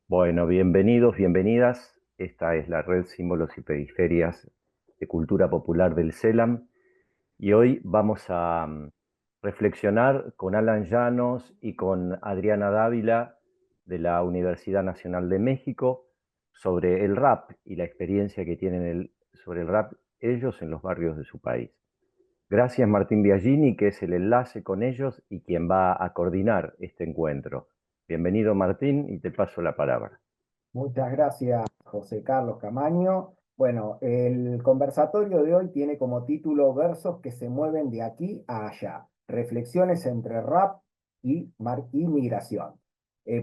Bueno, bienvenidos, bienvenidas. Esta es la red Símbolos y Periferias de Cultura Popular del CELAM y hoy vamos a reflexionar con Alan Llanos y con Adriana Dávila de la Universidad Nacional de México sobre el rap y la experiencia que tienen sobre el rap ellos en los barrios de su país. Gracias Martín Biagini, que es el enlace con ellos y quien va a coordinar este encuentro. Bienvenido Martín y te paso la palabra. Muchas gracias, José Carlos Camaño. Bueno, el conversatorio de hoy tiene como título Versos que se mueven de aquí a allá, reflexiones entre rap y migración.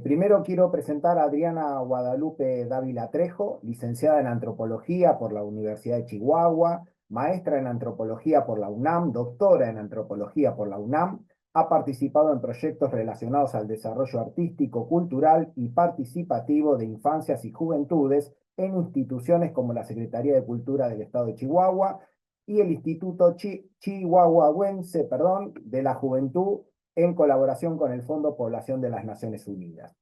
Primero quiero presentar a Adriana Guadalupe Dávila Trejo, licenciada en Antropología por la Universidad de Chihuahua, maestra en Antropología por la UNAM, doctora en Antropología por la UNAM. Ha participado en proyectos relacionados al desarrollo artístico, cultural y participativo de infancias y juventudes en instituciones como la Secretaría de Cultura del Estado de Chihuahua y el Instituto Chihuahuense, de la Juventud en colaboración con el Fondo Población de las Naciones Unidas.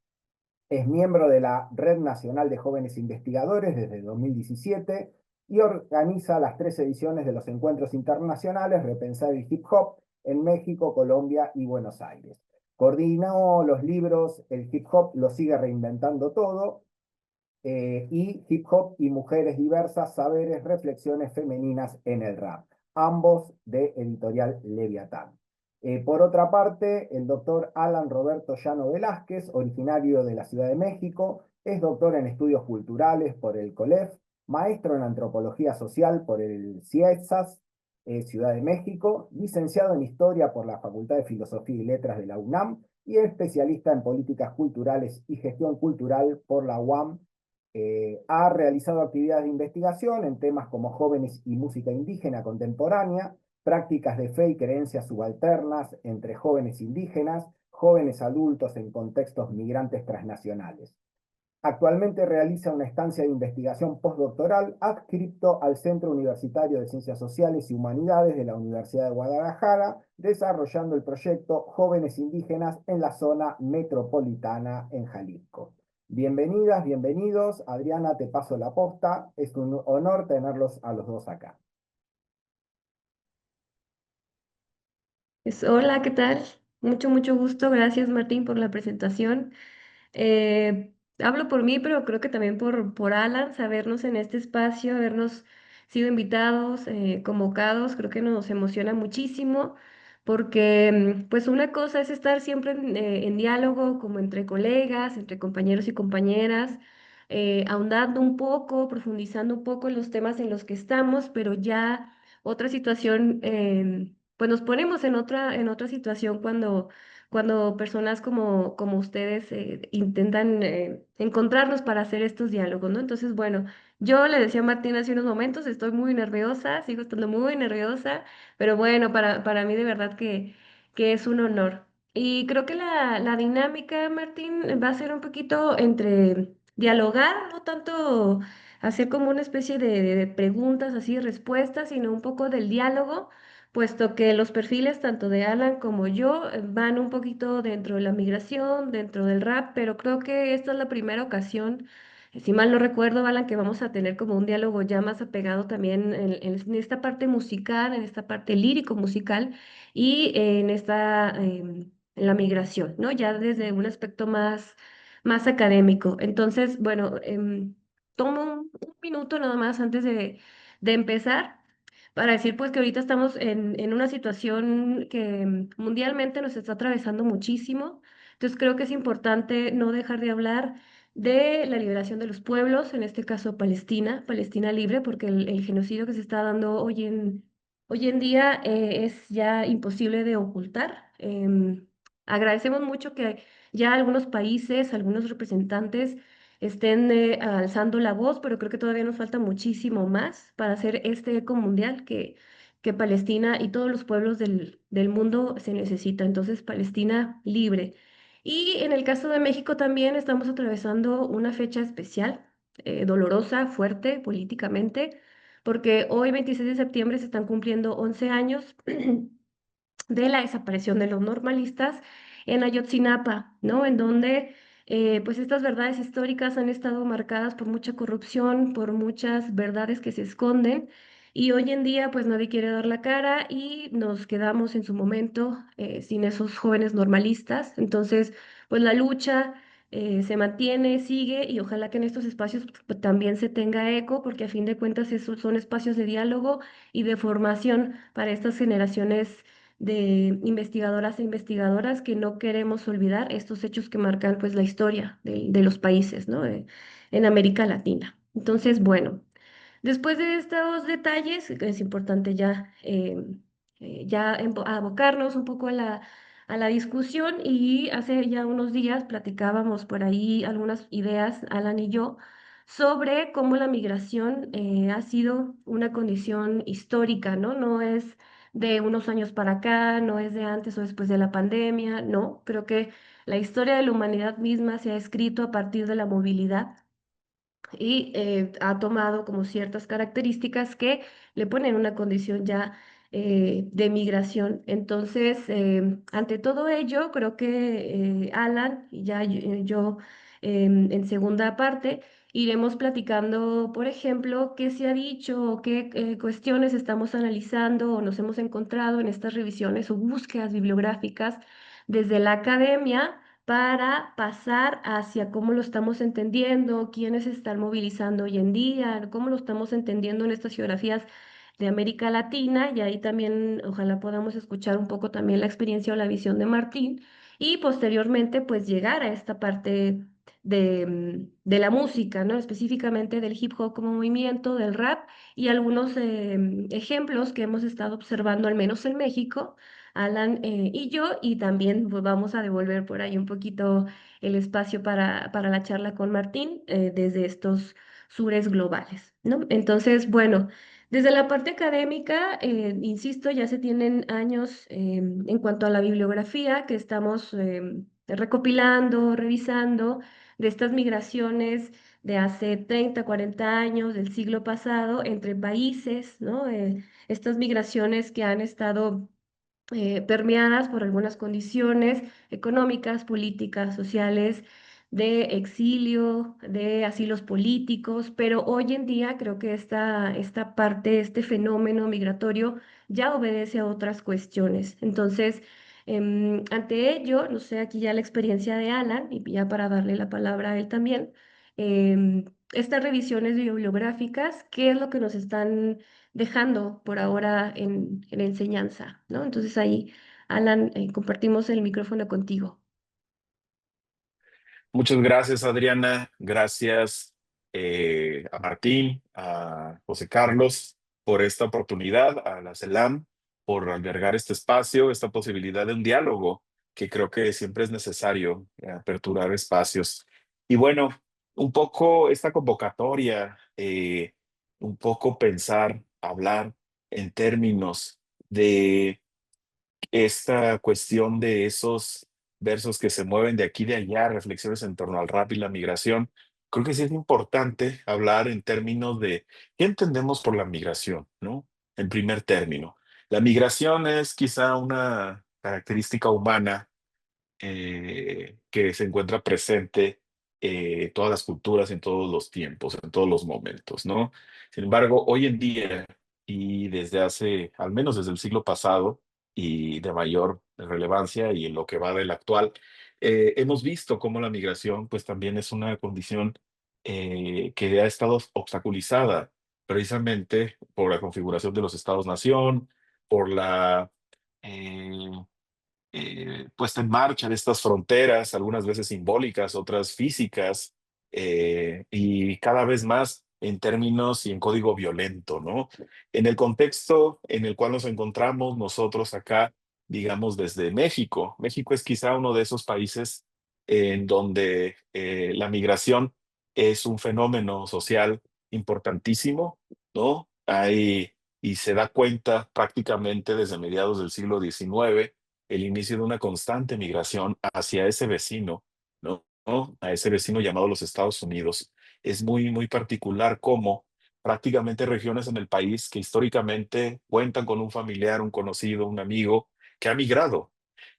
Es miembro de la Red Nacional de Jóvenes Investigadores desde 2017 y organiza las 3 ediciones de los encuentros internacionales Repensar el Hip Hop en México, Colombia y Buenos Aires. Coordinó los libros El Hip Hop lo sigue reinventando todo y Hip Hop y Mujeres Diversas, Saberes, Reflexiones Femeninas en el Rap, ambos de editorial Leviatán. Por otra parte, el doctor Alan Roberto Llano Velázquez, originario de la Ciudad de México, es doctor en estudios culturales por el COLEF, maestro en antropología social por el CIESAS, Ciudad de México, licenciado en historia por la Facultad de Filosofía y Letras de la UNAM y especialista en políticas culturales y gestión cultural por la UAM. Ha realizado actividades de investigación en temas como jóvenes y música indígena contemporánea, prácticas de fe y creencias subalternas entre jóvenes indígenas, jóvenes adultos en contextos migrantes transnacionales. Actualmente realiza una estancia de investigación postdoctoral adscripto al Centro Universitario de Ciencias Sociales y Humanidades de la Universidad de Guadalajara, desarrollando el proyecto Jóvenes Indígenas en la zona metropolitana en Jalisco. Bienvenidas, bienvenidos. Adriana, te paso la posta. Es un honor tenerlos a los dos acá. Hola, ¿qué tal? Mucho gusto. Gracias, Martín, por la presentación. Hablo por mí, pero creo que también por Alan, sabernos en este espacio, habernos sido invitados, convocados, creo que nos emociona muchísimo, porque pues una cosa es estar siempre en diálogo, como entre colegas, entre compañeros y compañeras, ahondando un poco, profundizando un poco en los temas en los que estamos, pero ya otra situación, pues nos ponemos en otra situación cuando personas como ustedes intentan encontrarnos para hacer estos diálogos, ¿no? Entonces, bueno, yo le decía a Martín hace unos momentos, estoy muy nerviosa, sigo estando muy nerviosa, pero bueno, para mí de verdad que es un honor. Y creo que la dinámica, Martín, va a ser un poquito entre dialogar, no tanto hacer como una especie de preguntas así, respuestas, sino un poco del diálogo, puesto que los perfiles tanto de Alan como yo van un poquito dentro de la migración, dentro del rap, pero creo que esta es la primera ocasión, si mal no recuerdo, Alan, que vamos a tener como un diálogo ya más apegado también en esta parte musical, en esta parte lírico musical y en en la migración, ¿no? Ya desde un aspecto más académico. Entonces, bueno, tomo un minuto nada más antes de empezar para decir pues que ahorita estamos en una situación que mundialmente nos está atravesando muchísimo. Entonces creo que es importante no dejar de hablar de la liberación de los pueblos, en este caso Palestina, Palestina libre, porque el genocidio que se está dando hoy en día es ya imposible de ocultar. Agradecemos mucho que ya algunos países, algunos representantes estén alzando la voz, pero creo que todavía nos falta muchísimo más para hacer este eco mundial que Palestina y todos los pueblos del mundo se necesita. Entonces, Palestina libre. Y en el caso de México también estamos atravesando una fecha especial, dolorosa, fuerte políticamente, porque hoy, 26 de septiembre, se están cumpliendo 11 años de la desaparición de los normalistas en Ayotzinapa, ¿no? En donde pues estas verdades históricas han estado marcadas por mucha corrupción, por muchas verdades que se esconden. Y hoy en día, pues nadie quiere dar la cara y nos quedamos en su momento sin esos jóvenes normalistas. Entonces, pues la lucha se mantiene, sigue y ojalá que en estos espacios también se tenga eco, porque a fin de cuentas esos son espacios de diálogo y de formación para estas generaciones de investigadoras e investigadoras que no queremos olvidar estos hechos que marcan pues la historia de los países, ¿no? En América Latina. Entonces, bueno. Después de estos detalles, es importante ya, abocarnos un poco a la discusión y hace ya unos días platicábamos por ahí algunas ideas, Alan y yo, sobre cómo la migración ha sido una condición histórica, ¿no? No es de unos años para acá, no es de antes o después de la pandemia, no, creo que la historia de la humanidad misma se ha escrito a partir de la movilidad y ha tomado como ciertas características que le ponen una condición ya de migración. Entonces, ante todo ello, creo que Alan y ya yo, en segunda parte iremos platicando, por ejemplo, qué se ha dicho o qué cuestiones estamos analizando o nos hemos encontrado en estas revisiones o búsquedas bibliográficas desde la academia para pasar hacia cómo lo estamos entendiendo, quiénes se están movilizando hoy en día, cómo lo estamos entendiendo en estas geografías de América Latina, y ahí también ojalá podamos escuchar un poco también la experiencia o la visión de Martín, y posteriormente pues llegar a esta parte de la música, ¿no? Específicamente del hip hop como movimiento, del rap, y algunos ejemplos que hemos estado observando, al menos en México, Alan y yo, y también pues, vamos a devolver por ahí un poquito el espacio para la charla con Martín desde estos sures globales, ¿no? Entonces, bueno, desde la parte académica, insisto, ya se tienen años en cuanto a la bibliografía que estamos recopilando, revisando de estas migraciones de hace 30, 40 años del siglo pasado entre países, ¿no? Estas migraciones que han estado permeadas por algunas condiciones económicas, políticas, sociales, de exilio, de asilos políticos, pero hoy en día creo que esta parte, este fenómeno migratorio ya obedece a otras cuestiones. Entonces, ante ello, no sé, aquí ya la experiencia de Alan, y ya para darle la palabra a él también, estas revisiones bibliográficas, ¿qué es lo que nos están dejando por ahora en enseñanza, ¿no? Entonces ahí, Alan, compartimos el micrófono contigo. Muchas gracias, Adriana. Gracias a Martín, a José Carlos por esta oportunidad, a la CELAM por albergar este espacio, esta posibilidad de un diálogo que creo que siempre es necesario, aperturar espacios. Y bueno, un poco esta convocatoria, un poco pensar, hablar en términos de esta cuestión de esos versos que se mueven de aquí y de allá, reflexiones en torno al rap y la migración, creo que sí es importante hablar en términos de qué entendemos por la migración, ¿no? En primer término, la migración es quizá una característica humana que se encuentra presente en todas las culturas, en todos los tiempos, en todos los momentos, ¿no? Sin embargo, hoy en día y desde hace, al menos desde el siglo pasado y de mayor relevancia y en lo que va del actual, hemos visto cómo la migración pues también es una condición que ha estado obstaculizada precisamente por la configuración de los estados-nación, por la eh, puesta en marcha de estas fronteras, algunas veces simbólicas, otras físicas, y cada vez más en términos y en código violento, ¿no? En el contexto en el cual nos encontramos nosotros acá, digamos desde México, México es quizá uno de esos países en donde la migración es un fenómeno social importantísimo, ¿no? Hay, y se da cuenta prácticamente desde mediados del siglo XIX el inicio de una constante migración hacia ese vecino, ¿no? ¿No? A ese vecino llamado los Estados Unidos. Es muy, muy particular cómo prácticamente regiones en el país que históricamente cuentan con un familiar, un conocido, un amigo que ha migrado.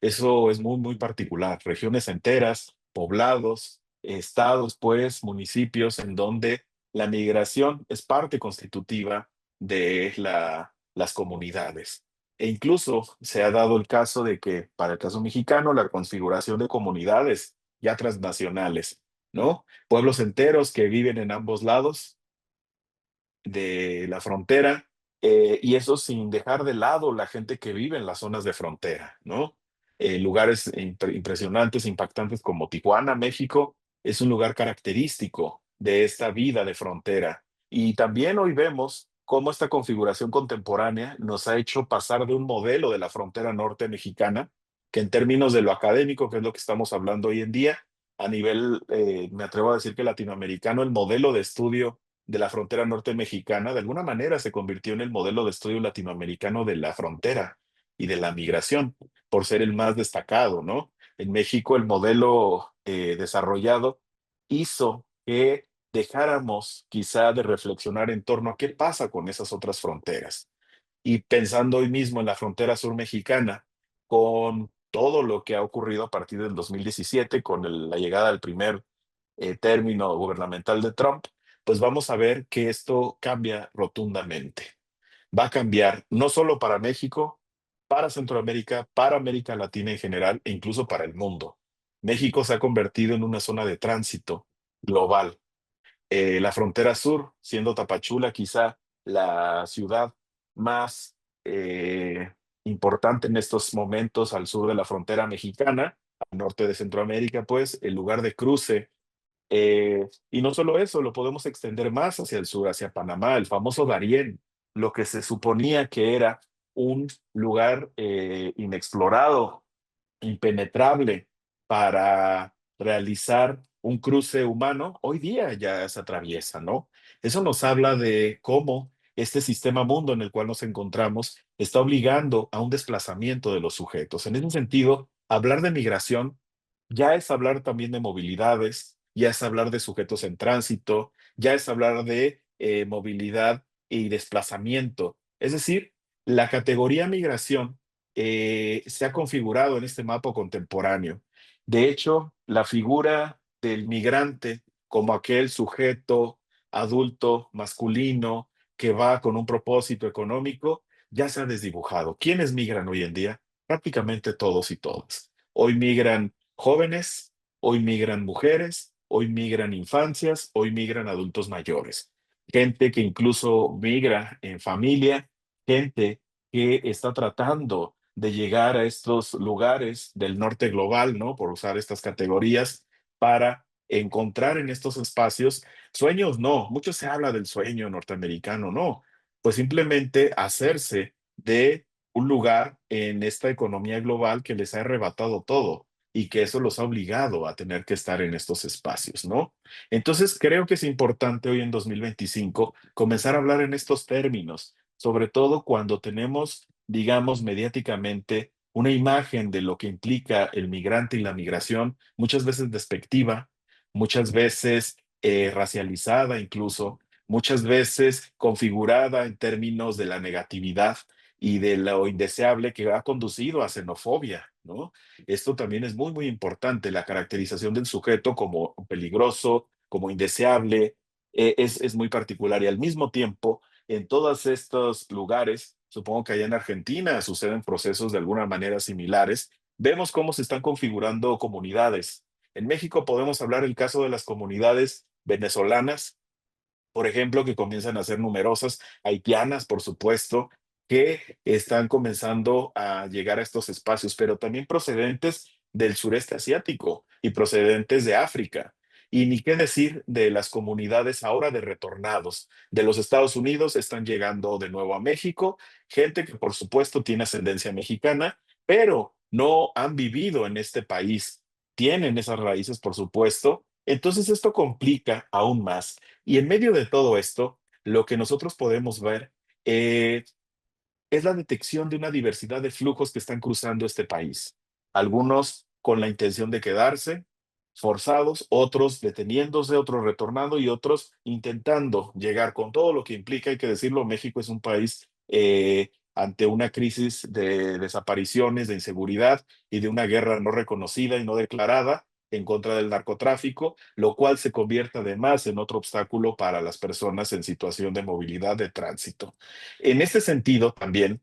Eso es muy, muy particular. Regiones enteras, poblados, estados, pues, municipios en donde la migración es parte constitutiva de las comunidades. E incluso se ha dado el caso de que, para el caso mexicano, la configuración de comunidades ya transnacionales, ¿no? Pueblos enteros que viven en ambos lados de la frontera, y eso sin dejar de lado la gente que vive en las zonas de frontera, ¿no? Lugares impresionantes, impactantes como Tijuana, México, es un lugar característico de esta vida de frontera. Y también hoy vemos cómo esta configuración contemporánea nos ha hecho pasar de un modelo de la frontera norte mexicana, que en términos de lo académico, que es lo que estamos hablando hoy en día, a nivel, me atrevo a decir que latinoamericano, el modelo de estudio de la frontera norte mexicana, de alguna manera se convirtió en el modelo de estudio latinoamericano de la frontera y de la migración, por ser el más destacado, ¿no? En México, el modelo desarrollado hizo que dejáramos quizá de reflexionar en torno a qué pasa con esas otras fronteras. Y pensando hoy mismo en la frontera sur mexicana, con todo lo que ha ocurrido a partir del 2017, con la llegada del primer término gubernamental de Trump, pues vamos a ver que esto cambia rotundamente. Va a cambiar no solo para México, para Centroamérica, para América Latina en general e incluso para el mundo. México se ha convertido en una zona de tránsito global. La frontera sur, siendo Tapachula quizá la ciudad más importante en estos momentos al sur de la frontera mexicana, al norte de Centroamérica, pues el lugar de cruce, y no solo eso, lo podemos extender más hacia el sur, hacia Panamá, el famoso Darién, lo que se suponía que era un lugar inexplorado, impenetrable para realizar un cruce humano, hoy día ya se atraviesa, ¿no? Eso nos habla de cómo este sistema mundo en el cual nos encontramos está obligando a un desplazamiento de los sujetos. En ese sentido, hablar de migración ya es hablar también de movilidades, ya es hablar de sujetos en tránsito, ya es hablar de movilidad y desplazamiento. Es decir, la categoría migración se ha configurado en este mapa contemporáneo. De hecho, la figura del migrante como aquel sujeto adulto masculino que va con un propósito económico ya se ha desdibujado. ¿Quiénes migran hoy en día? Prácticamente todos y todas. Hoy migran jóvenes, hoy migran mujeres, hoy migran infancias, hoy migran adultos mayores. Gente que incluso migra en familia, gente que está tratando de llegar a estos lugares del norte global, ¿no? Por usar estas categorías, para encontrar en estos espacios sueños, no, mucho se habla del sueño norteamericano, no, pues simplemente hacerse de un lugar en esta economía global que les ha arrebatado todo y que eso los ha obligado a tener que estar en estos espacios, ¿no? Entonces creo que es importante hoy en 2025 comenzar a hablar en estos términos, sobre todo cuando tenemos, digamos, mediáticamente una imagen de lo que implica el migrante y la migración, muchas veces despectiva, muchas veces racializada incluso, muchas veces configurada en términos de la negatividad y de lo indeseable que ha conducido a xenofobia, ¿no? Esto también es muy, muy importante, la caracterización del sujeto como peligroso, como indeseable, es muy particular y al mismo tiempo en todos estos lugares, supongo que allá en Argentina suceden procesos de alguna manera similares, vemos cómo se están configurando comunidades. En México podemos hablar el caso de las comunidades venezolanas, por ejemplo, que comienzan a ser numerosas, haitianas, por supuesto, que están comenzando a llegar a estos espacios, pero también procedentes del sureste asiático y procedentes de África. Y ni qué decir de las comunidades ahora de retornados de los Estados Unidos, están llegando de nuevo a México, gente que por supuesto tiene ascendencia mexicana, pero no han vivido en este país, tienen esas raíces, por supuesto. Entonces esto complica aún más y en medio de todo esto, lo que nosotros podemos ver eh, es la detección de una diversidad de flujos que están cruzando este país. Algunos con la intención de quedarse forzados, otros deteniéndose, otros retornando y otros intentando llegar con todo lo que implica. Hay que decirlo, México es un país ante una crisis de desapariciones, de inseguridad y de una guerra no reconocida y no declarada, en contra del narcotráfico, lo cual se convierte además en otro obstáculo para las personas en situación de movilidad de tránsito. En este sentido, también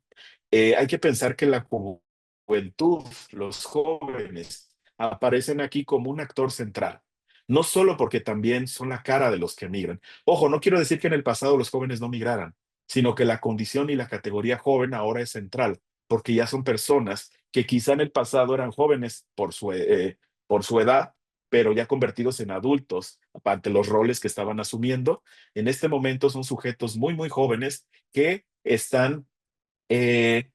hay que pensar que la juventud, los jóvenes, aparecen aquí como un actor central. No solo porque también son la cara de los que migran. Ojo, no quiero decir que en el pasado los jóvenes no migraran, sino que la condición y la categoría joven ahora es central, porque ya son personas que quizá en el pasado eran jóvenes por su edad, pero ya convertidos en adultos ante los roles que estaban asumiendo. En este momento son sujetos muy, muy jóvenes que están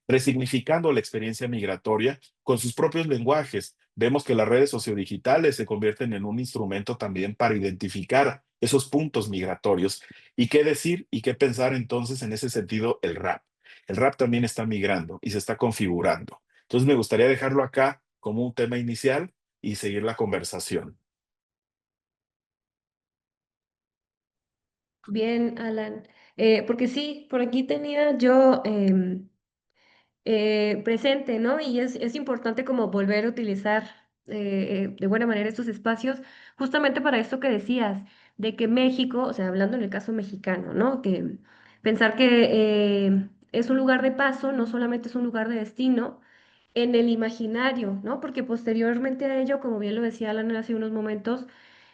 resignificando la experiencia migratoria con sus propios lenguajes. Vemos que las redes sociodigitales se convierten en un instrumento también para identificar esos puntos migratorios. ¿Y qué decir y qué pensar entonces en ese sentido el rap? El rap también está migrando y se está configurando. Entonces me gustaría dejarlo acá como un tema inicial y seguir la conversación. Bien, Alan. Porque sí, por aquí tenía yo presente, ¿no? Y es importante como volver a utilizar de buena manera estos espacios, justamente para esto que decías, de que México, o sea, hablando en el caso mexicano, ¿no? Que pensar que es un lugar de paso, no solamente es un lugar de destino, en el imaginario, ¿no? Porque posteriormente a ello, como bien lo decía Alan hace unos momentos,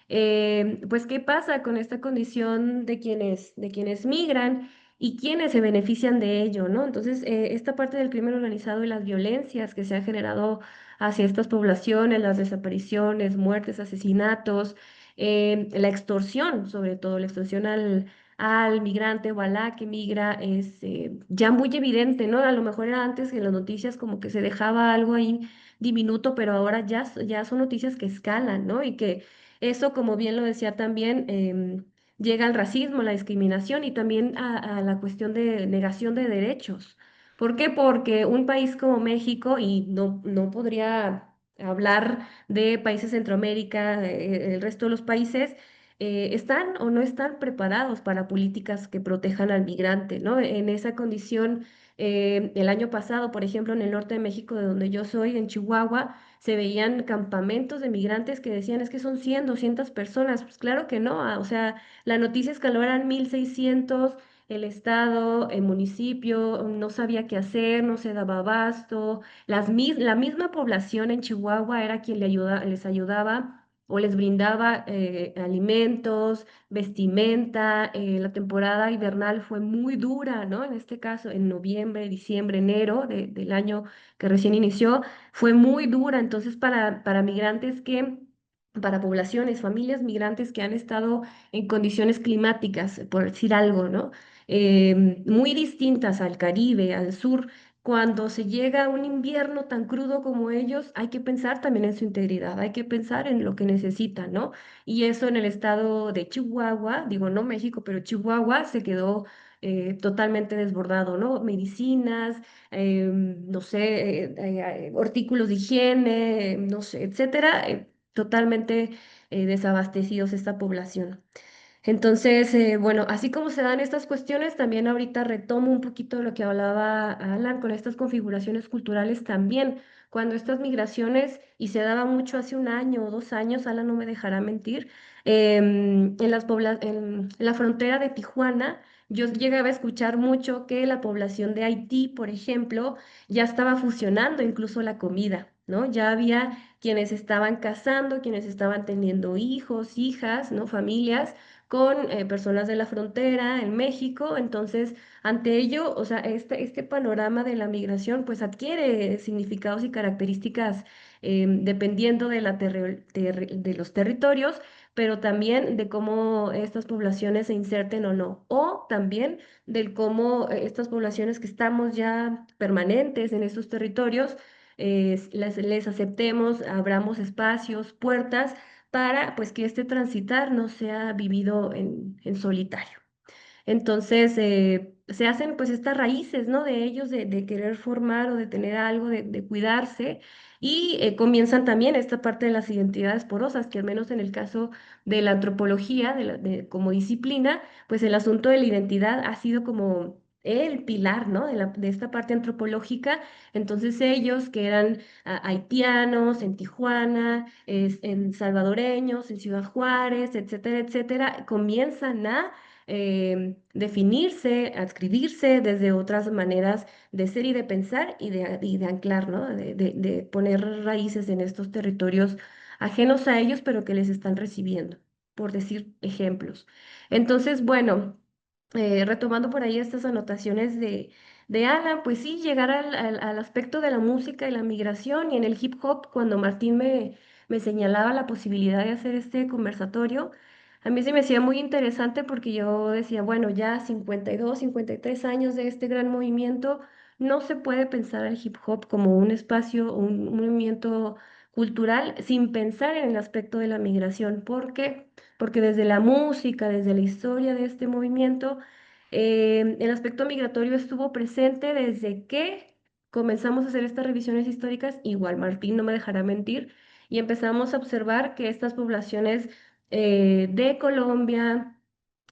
pues, ¿qué pasa con esta condición de quienes migran y quienes se benefician de ello, ¿no? Entonces, esta parte del crimen organizado y las violencias que se han generado hacia estas poblaciones, las desapariciones, muertes, asesinatos, la extorsión, sobre todo la extorsión al migrante o a la que migra, es ya muy evidente, ¿no? A lo mejor era antes en las noticias como que se dejaba algo ahí diminuto, pero ahora ya son noticias que escalan, ¿no? Y que eso, como bien lo decía también, llega al racismo, la discriminación y también a la cuestión de negación de derechos. ¿Por qué? Porque un país como México, y no podría hablar de países de Centroamérica, el resto de los países, están o no están preparados para políticas que protejan al migrante, ¿no? En esa condición, el año pasado, por ejemplo, en el norte de México, de donde yo soy, en Chihuahua, se veían campamentos de migrantes que decían, es que son 100 200 personas. Pues claro que no, o sea, la noticia escaló, eran 1600, el estado, el municipio no sabía qué hacer, no se daba abasto, la misma población en Chihuahua era quien les ayudaba o les brindaba alimentos, vestimenta. La temporada invernal fue muy dura, ¿no? En este caso, en noviembre, diciembre, enero del año que recién inició fue muy dura. Entonces, para migrantes para poblaciones, familias migrantes que han estado en condiciones climáticas, por decir algo, ¿no? Muy distintas al Caribe, al sur. Cuando se llega a un invierno tan crudo como ellos, hay que pensar también en su integridad, hay que pensar en lo que necesitan, ¿no? Y eso en el estado de Chihuahua, digo no México, pero Chihuahua se quedó totalmente desbordado, ¿no? Medicinas, no sé, artículos de higiene, no sé, etcétera, totalmente desabastecidos esta población. Entonces, bueno, así como se dan estas cuestiones, también ahorita retomo un poquito de lo que hablaba Alan con estas configuraciones culturales también. Cuando estas migraciones, y se daba mucho hace un año o 2 años, Alan no me dejará mentir, en la frontera de Tijuana, yo llegaba a escuchar mucho que la población de Haití, por ejemplo, ya estaba fusionando incluso la comida, ¿no? Ya había quienes estaban casando, quienes estaban teniendo hijos, hijas, ¿no? Familias con personas de la frontera en México. Entonces, ante ello, o sea, este panorama de la migración pues adquiere significados y características dependiendo de de los territorios, pero también de cómo estas poblaciones se inserten o no, o también del cómo estas poblaciones que estamos ya permanentes en estos territorios, les aceptemos, abramos espacios, puertas para pues que este transitar no sea vivido en solitario. Entonces, se hacen pues estas raíces, ¿no? De ellos, de querer formar o de tener algo, de cuidarse, y comienzan también esta parte de las identidades porosas, que al menos en el caso de la antropología, como disciplina, pues el asunto de la identidad ha sido como el pilar, ¿no? De esta parte antropológica. Entonces ellos que eran haitianos en Tijuana, en salvadoreños, en Ciudad Juárez, etcétera, etcétera, comienzan a definirse, a escribirse desde otras maneras de ser y de pensar y de anclar, ¿no? De poner raíces en estos territorios ajenos a ellos, pero que les están recibiendo, por decir ejemplos. Entonces, bueno, retomando por ahí estas anotaciones de Alan, pues sí, llegar al aspecto de la música y la migración y en el hip hop, cuando Martín me señalaba la posibilidad de hacer este conversatorio, a mí se me hacía muy interesante porque yo decía, bueno, ya 52, 53 años de este gran movimiento, no se puede pensar al hip hop como un espacio, un movimiento cultural sin pensar en el aspecto de la migración. ¿Por qué? Porque desde la música, desde la historia de este movimiento, el aspecto migratorio estuvo presente desde que comenzamos a hacer estas revisiones históricas, igual Martín no me dejará mentir, y empezamos a observar que estas poblaciones de Colombia,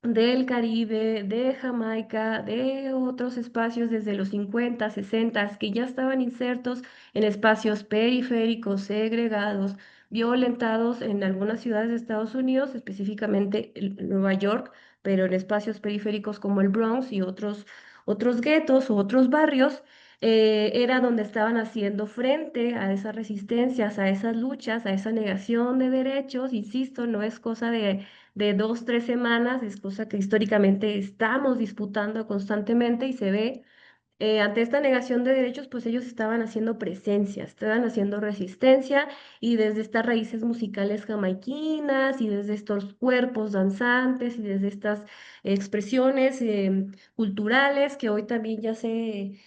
del Caribe, de Jamaica, de otros espacios desde los 50, 60, que ya estaban insertos en espacios periféricos, segregados, violentados en algunas ciudades de Estados Unidos, específicamente en Nueva York, pero en espacios periféricos como el Bronx y otros guetos u otros barrios, era donde estaban haciendo frente a esas resistencias, a esas luchas, a esa negación de derechos. Insisto, no es cosa de 2, 3 semanas, es cosa que históricamente estamos disputando constantemente y se ve ante esta negación de derechos, pues ellos estaban haciendo presencia, estaban haciendo resistencia y desde estas raíces musicales jamaiquinas y desde estos cuerpos danzantes y desde estas expresiones culturales que hoy también ya se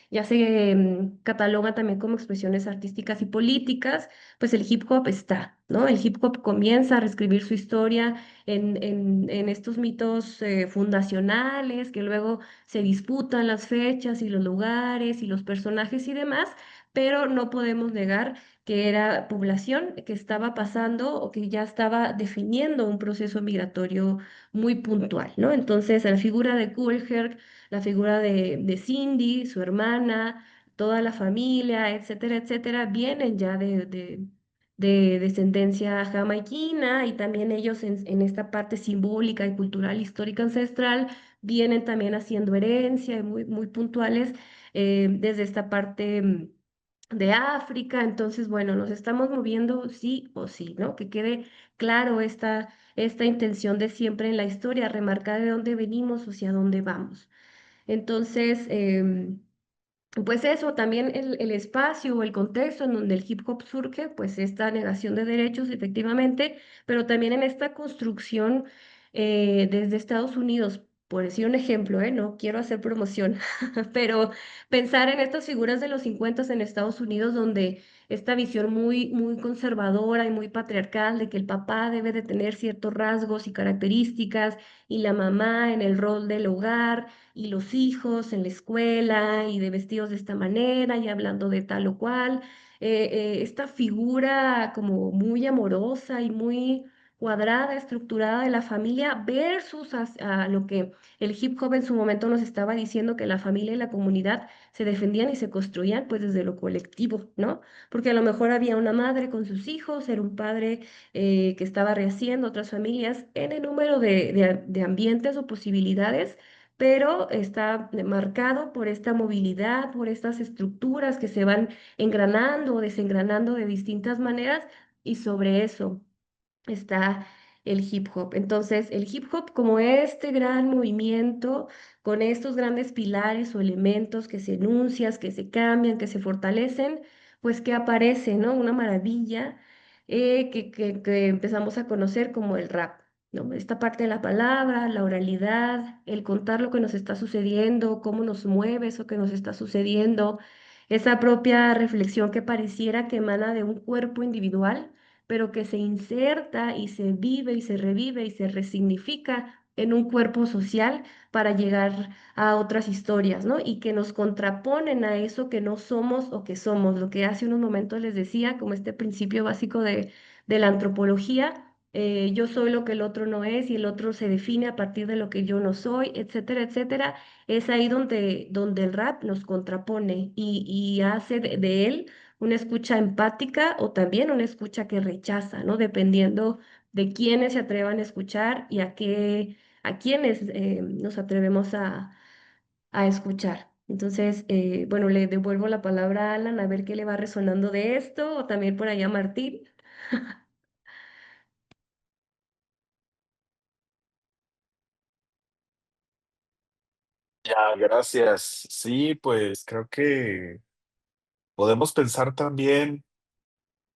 catalogan también como expresiones artísticas y políticas, pues el hip hop está, ¿no? El hip hop comienza a reescribir su historia en estos mitos fundacionales que luego se disputan las fechas y los lugares y los personajes y demás, pero no podemos negar que era población que estaba pasando o que ya estaba definiendo un proceso migratorio muy puntual, ¿no? Entonces, la figura de Kohlberg, la figura de Cindy, su hermana, toda la familia, etcétera, etcétera, vienen ya de descendencia jamaiquina y también ellos en esta parte simbólica y cultural, histórica, ancestral, vienen también haciendo herencia y muy puntuales desde esta parte de África. Entonces, bueno, nos estamos moviendo sí o sí, ¿no? Que quede claro esta intención de siempre en la historia, remarcar de dónde venimos, hacia dónde vamos. Entonces, pues eso, también el espacio o el contexto en donde el hip hop surge, pues esta negación de derechos, efectivamente, pero también en esta construcción desde Estados Unidos, por decir un ejemplo, no quiero hacer promoción, pero pensar en estas figuras de los 50 en Estados Unidos, donde esta visión muy conservadora y muy patriarcal de que el papá debe de tener ciertos rasgos y características y la mamá en el rol del hogar y los hijos en la escuela y de vestidos de esta manera y hablando de tal o cual. Esta figura como muy amorosa y muy cuadrada, estructurada de la familia versus a lo que el hip hop en su momento nos estaba diciendo que la familia y la comunidad se defendían y se construían pues desde lo colectivo, ¿no? Porque a lo mejor había una madre con sus hijos, era un padre que estaba rehaciendo otras familias en el número de ambientes o posibilidades, pero está marcado por esta movilidad, por estas estructuras que se van engranando o desengranando de distintas maneras y sobre eso está el hip hop. Entonces, el hip hop como este gran movimiento con estos grandes pilares o elementos que se enuncian, que se cambian, que se fortalecen, pues que aparece, ¿no? Una maravilla que empezamos a conocer como el rap. ¿No? Esta parte de la palabra, la oralidad, el contar lo que nos está sucediendo, cómo nos mueve eso que nos está sucediendo, esa propia reflexión que pareciera que emana de un cuerpo individual, pero que se inserta y se vive y se revive y se resignifica en un cuerpo social para llegar a otras historias, ¿no? Y que nos contraponen a eso que no somos o que somos, lo que hace unos momentos les decía, como este principio básico de la antropología, yo soy lo que el otro no es y el otro se define a partir de lo que yo no soy, etcétera, etcétera. Es ahí donde el rap nos contrapone y hace de él una escucha empática o también una escucha que rechaza, ¿no? Dependiendo de quiénes se atrevan a escuchar y a quiénes nos atrevemos a escuchar. Entonces, bueno, le devuelvo la palabra a Alan a ver qué le va resonando de esto, o también por allá Martín. Ya, gracias. Sí, pues creo que podemos pensar también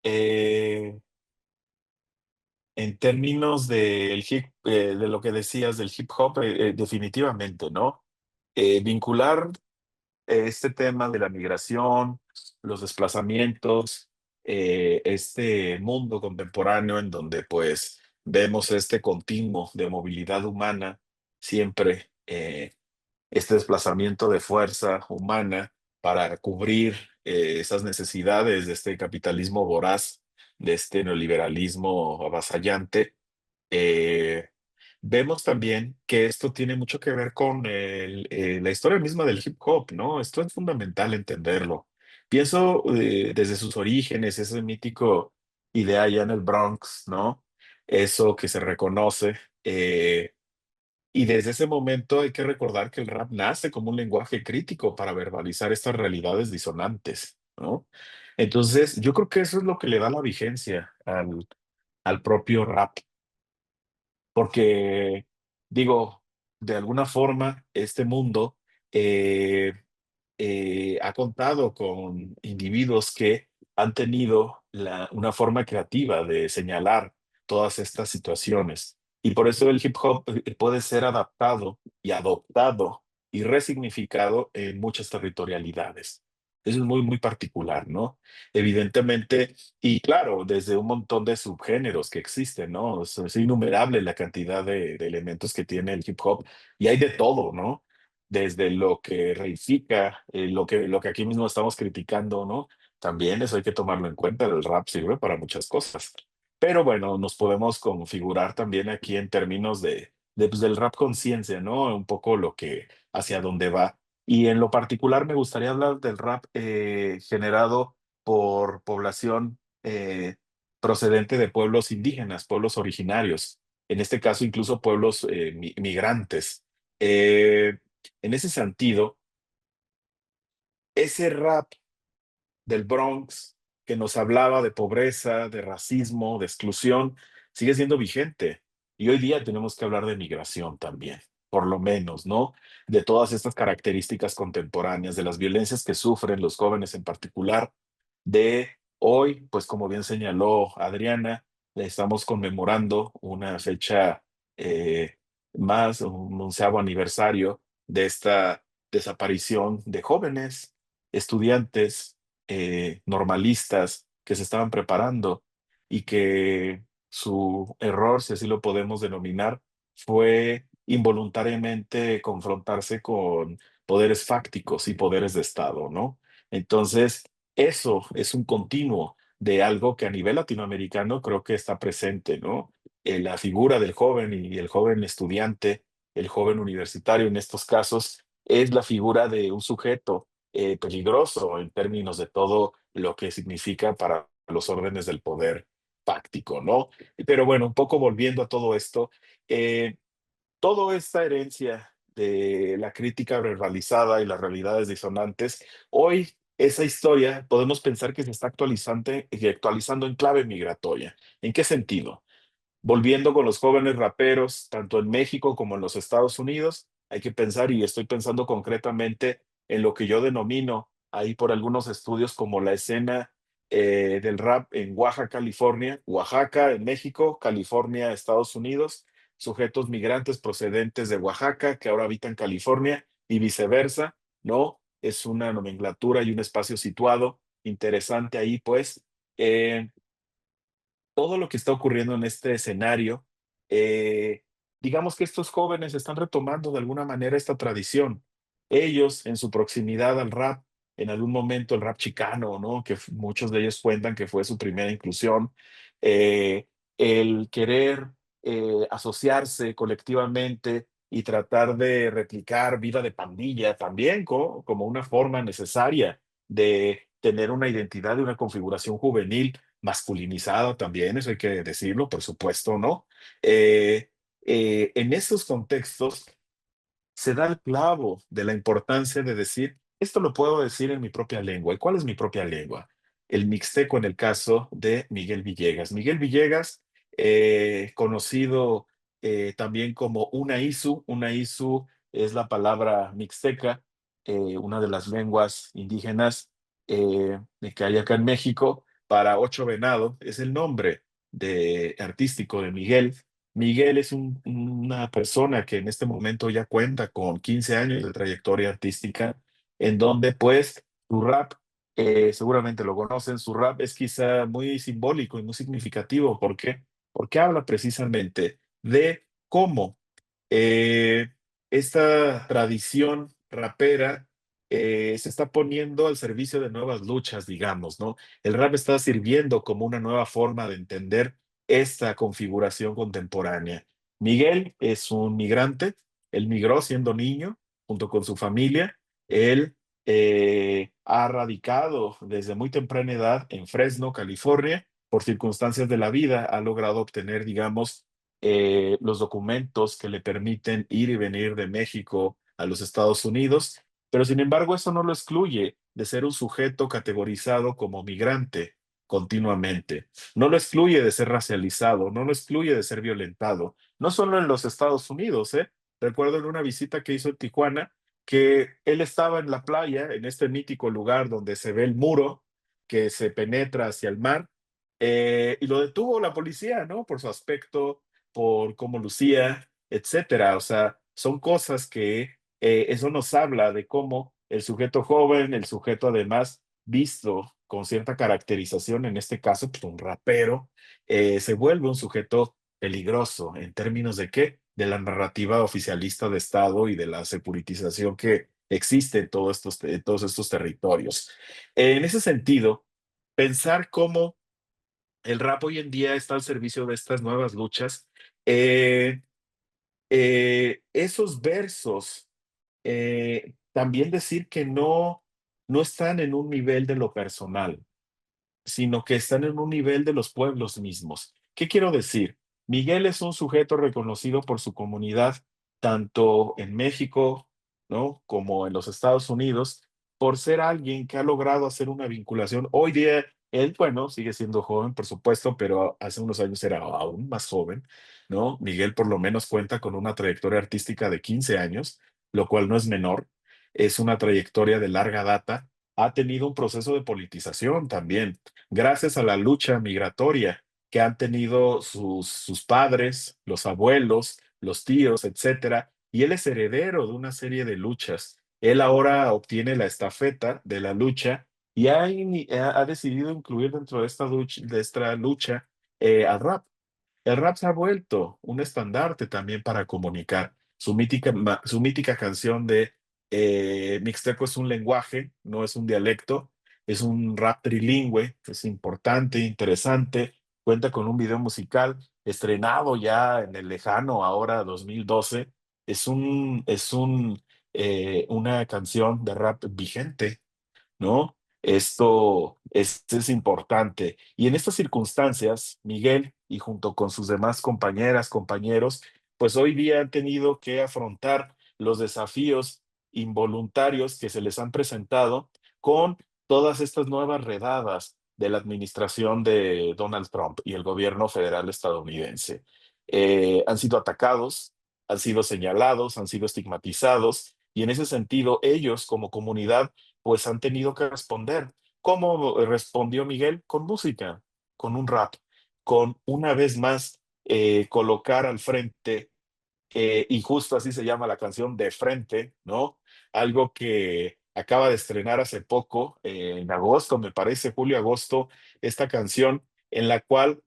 eh, en términos de lo que decías del hip hop, definitivamente, ¿no? Vincular este tema de la migración, los desplazamientos, este mundo contemporáneo en donde pues vemos este continuo de movilidad humana, siempre este desplazamiento de fuerza humana para cubrir esas necesidades de este capitalismo voraz, de este neoliberalismo avasallante. eh, Vemos también que esto tiene mucho que ver con la historia misma del hip hop, ¿no? Esto es fundamental entenderlo. Pienso desde sus orígenes, ese mítico idea allá en el Bronx, ¿no? Eso que se reconoce. Y desde ese momento hay que recordar que el rap nace como un lenguaje crítico para verbalizar estas realidades disonantes, ¿no? Entonces, yo creo que eso es lo que le da la vigencia al propio rap. Porque, digo, de alguna forma, este mundo eh, ha contado con individuos que han tenido una forma creativa de señalar todas estas situaciones. Y por eso el hip hop puede ser adaptado y adoptado y resignificado en muchas territorialidades. Eso es muy, muy particular, ¿no? Evidentemente, y claro, desde un montón de subgéneros que existen, ¿no? Es innumerable la cantidad de elementos que tiene el hip hop y hay de todo, ¿no? Desde lo que reifica, lo que aquí mismo estamos criticando, ¿no? También eso hay que tomarlo en cuenta, el rap sirve para muchas cosas. Pero bueno, nos podemos configurar también aquí en términos pues, del rap conciencia, ¿no? Un poco hacia dónde va. Y en lo particular me gustaría hablar del rap generado por población procedente de pueblos indígenas, pueblos originarios, en este caso incluso pueblos migrantes. En ese sentido, ese rap del Bronx que nos hablaba de pobreza, de racismo, de exclusión, sigue siendo vigente. Y hoy día tenemos que hablar de migración también, por lo menos, ¿no? De todas estas características contemporáneas, de las violencias que sufren los jóvenes en particular, de hoy, pues como bien señaló Adriana, le estamos conmemorando una fecha eh, más, un 11º aniversario de esta desaparición de jóvenes estudiantes normalistas que se estaban preparando y que su error, si así lo podemos denominar, fue involuntariamente confrontarse con poderes fácticos y poderes de Estado, ¿no? Entonces, eso es un continuo de algo que a nivel latinoamericano creo que está presente, ¿no? La figura del joven y el joven estudiante, el joven universitario en estos casos, es la figura de un sujeto peligroso en términos de todo lo que significa para los órdenes del poder fáctico, ¿no? Pero bueno, un poco volviendo a todo esto, eh, toda esta herencia de la crítica verbalizada y las realidades disonantes, hoy esa historia podemos pensar que se está actualizando en clave migratoria. ¿En qué sentido? Volviendo con los jóvenes raperos, tanto en México como en los Estados Unidos, hay que pensar, y estoy pensando concretamente en lo que yo denomino ahí por algunos estudios como la escena del rap en Oaxaca, California, Oaxaca en México, California, Estados Unidos, sujetos migrantes procedentes de Oaxaca que ahora habitan California y viceversa, ¿no? Es una nomenclatura y un espacio situado interesante ahí, pues. Eh, Todo lo que está ocurriendo en este escenario, eh, digamos que estos jóvenes están retomando de alguna manera esta tradición. Ellos, en su proximidad al rap, en algún momento el rap chicano, ¿no? Que muchos de ellos cuentan que fue su primera inclusión, eh, el querer asociarse colectivamente y tratar de replicar vida de pandilla también como una forma necesaria de tener una identidad y una configuración juvenil masculinizada también, eso hay que decirlo, por supuesto, ¿no? Eh, en esos contextos se da el clavo de la importancia de decir, esto lo puedo decir en mi propia lengua. ¿Y cuál es mi propia lengua? El mixteco en el caso de Miguel Villegas. Miguel Villegas, conocido también como Unaizu. Unaizu es la palabra mixteca, una de las lenguas indígenas que hay acá en México. Para Ocho Venado es el nombre artístico de Miguel. Miguel es una persona que en este momento ya cuenta con 15 años de trayectoria artística, en donde pues su rap, seguramente lo conocen, su rap es quizá muy simbólico y muy significativo. ¿Por qué? Porque habla precisamente de cómo eh, esta tradición rapera se está poniendo al servicio de nuevas luchas, digamos, ¿no? El rap está sirviendo como una nueva forma de entender esta configuración contemporánea. Miguel es un migrante, él migró siendo niño junto con su familia, él ha radicado desde muy temprana edad en Fresno, California, por circunstancias de la vida, ha logrado obtener, digamos, los documentos que le permiten ir y venir de México a los Estados Unidos, pero sin embargo eso no lo excluye de ser un sujeto categorizado como migrante continuamente. No lo excluye de ser racializado, no lo excluye de ser violentado, no solo en los Estados Unidos, ¿eh? Recuerdo en una visita que hizo en Tijuana que él estaba en la playa, en este mítico lugar donde se ve el muro que se penetra hacia el mar, y lo detuvo la policía, ¿no? Por su aspecto, por cómo lucía, etcétera. O sea, son cosas que eso nos habla de cómo el sujeto joven, el sujeto además visto con cierta caracterización, en este caso, pues, un rapero, se vuelve un sujeto peligroso en términos de qué, de la narrativa oficialista de Estado y de la securitización que existe en todos estos territorios. En ese sentido, pensar cómo el rap hoy en día está al servicio de estas nuevas luchas, eh, esos versos, también decir que no están en un nivel de lo personal, sino que están en un nivel de los pueblos mismos. ¿Qué quiero decir? Miguel es un sujeto reconocido por su comunidad, tanto en México, ¿no? como en los Estados Unidos, por ser alguien que ha logrado hacer una vinculación. Hoy día, él, bueno, sigue siendo joven, por supuesto, pero hace unos años era aún más joven, ¿no? Miguel por lo menos cuenta con una trayectoria artística de 15 años, lo cual no es menor. Es una trayectoria de larga data. Ha tenido un proceso de politización también gracias a la lucha migratoria que han tenido sus padres, los abuelos, los tíos, etcétera, y él es heredero de una serie de luchas. Él ahora obtiene la estafeta de la lucha y ha decidido incluir dentro de esta lucha al rap. El rap se ha vuelto un estandarte también para comunicar. Su mítica canción de Mixteco es un lenguaje, no es un dialecto, es un rap trilingüe, es importante, interesante, cuenta con un video musical estrenado ya en el lejano, ahora 2012. Una canción de rap vigente, ¿no? Esto es importante. Y en estas circunstancias, Miguel, y junto con sus demás compañeras, compañeros, pues hoy día han tenido que afrontar los desafíos involuntarios que se les han presentado con todas estas nuevas redadas de la administración de Donald Trump y el gobierno federal estadounidense. Han sido atacados, han sido señalados, han sido estigmatizados, y en ese sentido, ellos como comunidad pues han tenido que responder. ¿Cómo respondió Miguel? Con música, con un rap, con una vez más colocar al frente, y justo así se llama la canción, De Frente, ¿no? Algo que acaba de estrenar hace poco, en agosto, me parece, julio-agosto, esta canción en la cual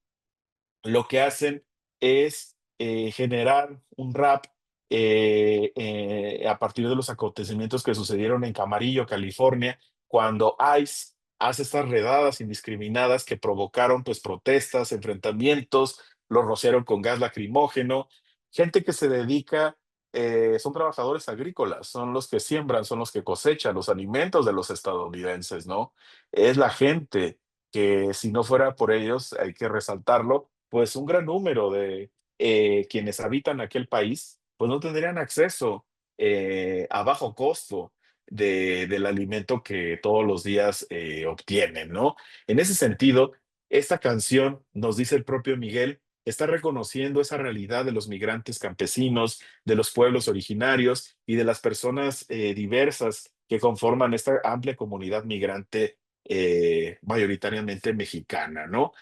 lo que hacen es generar un rap a partir de los acontecimientos que sucedieron en Camarillo, California, cuando ICE hace estas redadas indiscriminadas que provocaron pues protestas, enfrentamientos, los rociaron con gas lacrimógeno, gente que se dedica, son trabajadores agrícolas, son los que siembran, son los que cosechan los alimentos de los estadounidenses, ¿no? Es la gente que si no fuera por ellos, hay que resaltarlo, pues un gran número de quienes habitan aquel país, pues no tendrían acceso a bajo costo del alimento que todos los días obtienen, ¿no? En ese sentido, esta canción, nos dice el propio Miguel, está reconociendo esa realidad de los migrantes campesinos, de los pueblos originarios y de las personas diversas que conforman esta amplia comunidad migrante mayoritariamente mexicana, ¿no?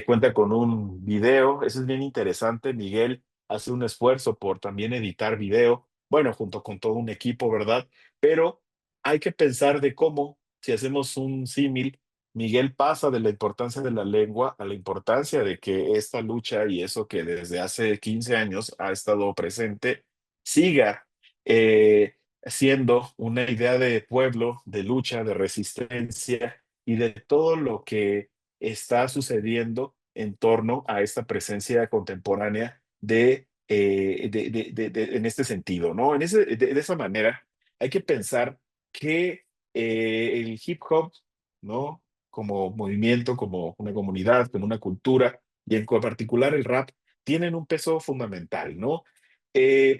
Cuenta con un video, eso es bien interesante. Miguel hace un esfuerzo por también editar video, bueno, junto con todo un equipo, ¿verdad? Pero hay que pensar de cómo, si hacemos un símil, Miguel pasa de la importancia de la lengua a la importancia de que esta lucha y eso que desde hace 15 años ha estado presente, siga siendo una idea de pueblo, de lucha, de resistencia y de todo lo que está sucediendo en torno a esta presencia contemporánea en este sentido, ¿no? De esa manera hay que pensar que el hip hop, ¿no? Como movimiento, como una comunidad, como una cultura, y en particular el rap, tienen un peso fundamental, ¿no?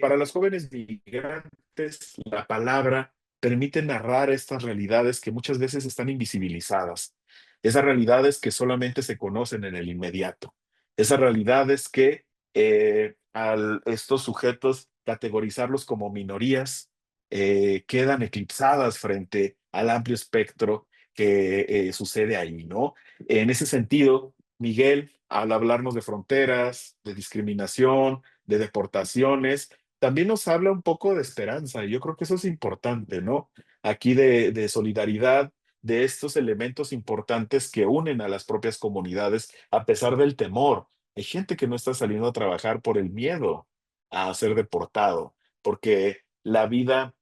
Para los jóvenes migrantes, la palabra permite narrar estas realidades que muchas veces están invisibilizadas, esas realidades que solamente se conocen en el inmediato, esas realidades que estos sujetos categorizarlos como minorías quedan eclipsadas frente al amplio espectro que sucede ahí, ¿no? En ese sentido, Miguel, al hablarnos de fronteras, de discriminación, de deportaciones, también nos habla un poco de esperanza. Y yo creo que eso es importante, ¿no? Aquí de solidaridad, de estos elementos importantes que unen a las propias comunidades a pesar del temor. Hay gente que no está saliendo a trabajar por el miedo a ser deportado, porque la vida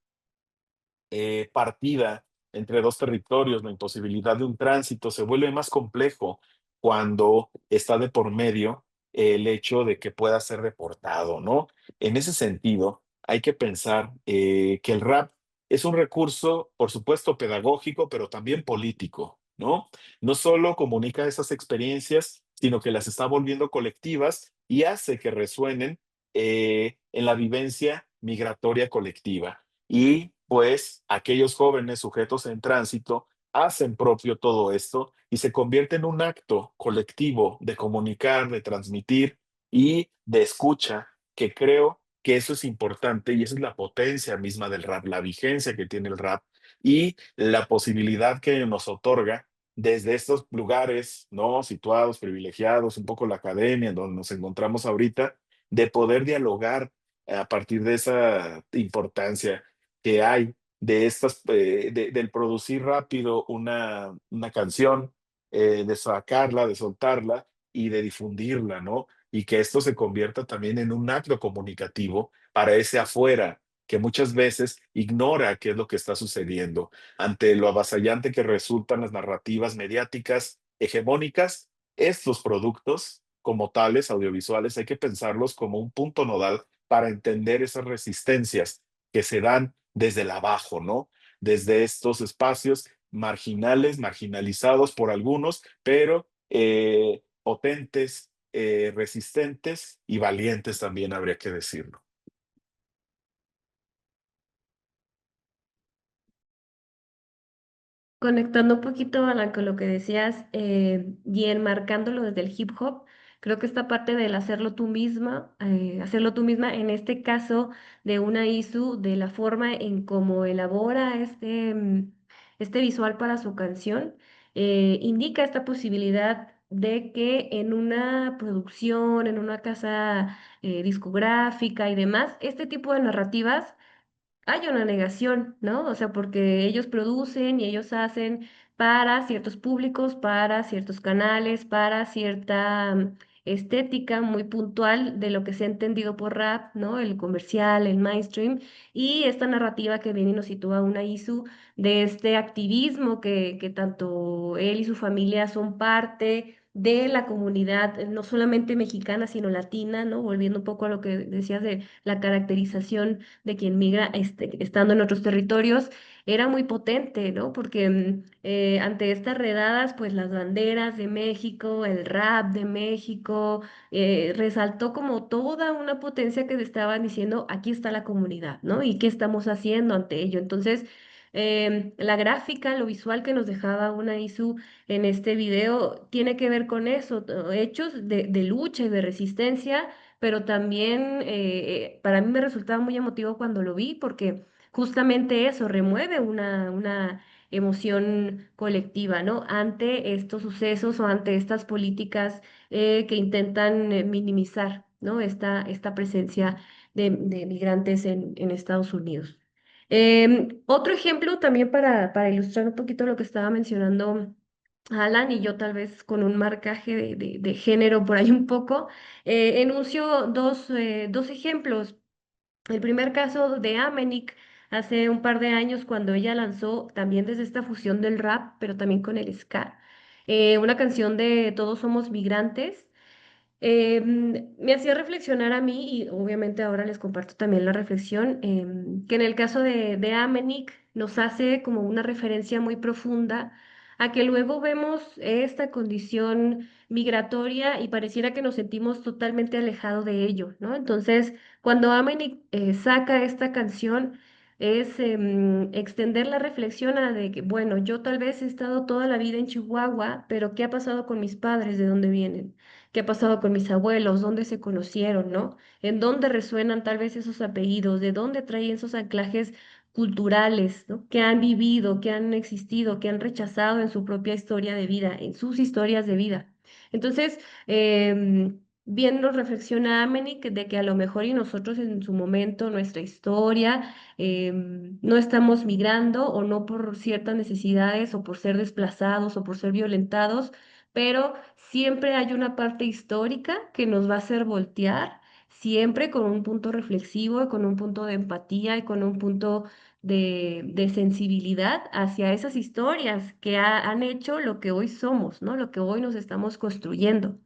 partida entre dos territorios, la imposibilidad de un tránsito se vuelve más complejo cuando está de por medio el hecho de que pueda ser deportado, ¿no? En ese sentido, hay que pensar que el rap es un recurso, por supuesto, pedagógico, pero también político, ¿no? No solo comunica esas experiencias, sino que las está volviendo colectivas y hace que resuenen en la vivencia migratoria colectiva. Y pues aquellos jóvenes sujetos en tránsito hacen propio todo esto y se convierte en un acto colectivo de comunicar, de transmitir y de escucha, que creo que eso es importante y esa es la potencia misma del rap, la vigencia que tiene el rap y la posibilidad que nos otorga desde estos lugares, ¿no? Situados, privilegiados, un poco la academia en donde nos encontramos ahorita, de poder dialogar a partir de esa importancia que hay de del producir rápido una canción, de sacarla, de soltarla y de difundirla, ¿no? Y que esto se convierta también en un acto comunicativo para ese afuera que muchas veces ignora qué es lo que está sucediendo ante lo avasallante que resultan las narrativas mediáticas hegemónicas. Estos productos como tales audiovisuales hay que pensarlos como un punto nodal para entender esas resistencias que se dan desde el abajo, ¿no? Desde estos espacios marginales, marginalizados por algunos, pero potentes, resistentes y valientes también habría que decirlo. Conectando un poquito, Alan, con lo que decías y enmarcándolo desde el hip hop, creo que esta parte del hacerlo tú misma, en este caso de una ISU, de la forma en cómo elabora este visual para su canción, indica esta posibilidad de que en una producción, en una casa discográfica y demás, este tipo de narrativas hay una negación, ¿no? O sea, porque ellos producen y ellos hacen para ciertos públicos, para ciertos canales, para cierta estética muy puntual de lo que se ha entendido por rap, ¿no? El comercial, el mainstream, y esta narrativa que viene y nos sitúa una Isu de este activismo que tanto él y su familia son parte. de la comunidad, no solamente mexicana, sino latina, ¿no? Volviendo un poco a lo que decías de la caracterización de quien migra estando en otros territorios, era muy potente, ¿no? Porque ante estas redadas, pues las banderas de México, el rap de México, resaltó como toda una potencia que te estaban diciendo, aquí está la comunidad, ¿no? ¿Y qué estamos haciendo ante ello? Entonces, la gráfica, lo visual que nos dejaba una Isu en este video tiene que ver con eso, hechos de lucha y de resistencia, pero también para mí me resultaba muy emotivo cuando lo vi porque justamente eso remueve una emoción colectiva, ¿no? Ante estos sucesos o ante estas políticas que intentan minimizar, ¿no? Esta presencia de migrantes en Estados Unidos. Otro ejemplo también para ilustrar un poquito lo que estaba mencionando Alan y yo tal vez con un marcaje de género por ahí un poco, enuncio dos ejemplos. El primer caso de Amenik hace un par de años cuando ella lanzó también desde esta fusión del rap, pero también con el ska, una canción de Todos somos migrantes. Me hacía reflexionar a mí y obviamente ahora les comparto también la reflexión, que en el caso de Amenik nos hace como una referencia muy profunda a que luego vemos esta condición migratoria y pareciera que nos sentimos totalmente alejados de ello, ¿no? Entonces, cuando Amenik saca esta canción, es extender la reflexión a de que, bueno, yo tal vez he estado toda la vida en Chihuahua, pero ¿qué ha pasado con mis padres? ¿De dónde vienen? ¿Qué ha pasado con mis abuelos? ¿Dónde se conocieron, no? ¿En dónde resuenan tal vez esos apellidos? ¿De dónde traen esos anclajes culturales, ¿no? Que han vivido, que han existido, que han rechazado en su propia historia de vida, en sus historias de vida. Entonces, bien nos reflexiona Amenik de que a lo mejor y nosotros en su momento, nuestra historia, no estamos migrando o no por ciertas necesidades o por ser desplazados o por ser violentados, pero siempre hay una parte histórica que nos va a hacer voltear, siempre con un punto reflexivo, con un punto de empatía y con un punto de sensibilidad hacia esas historias que han hecho lo que hoy somos, ¿no? Lo que hoy nos estamos construyendo.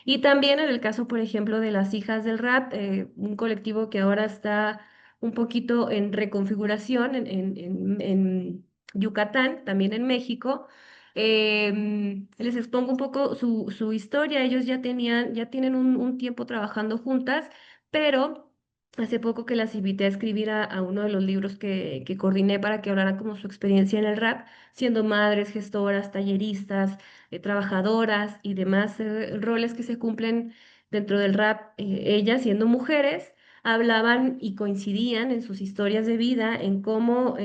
Y también en el caso, por ejemplo, de las hijas del rap, un colectivo que ahora está un poquito en reconfiguración en Yucatán, también en México. Les expongo un poco su historia. Ellos ya tienen un tiempo trabajando juntas, pero hace poco que las invité a escribir a uno de los libros que coordiné para que hablaran como su experiencia en el rap, siendo madres, gestoras, talleristas, trabajadoras y demás roles que se cumplen dentro del rap, ellas siendo mujeres hablaban y coincidían en sus historias de vida en cómo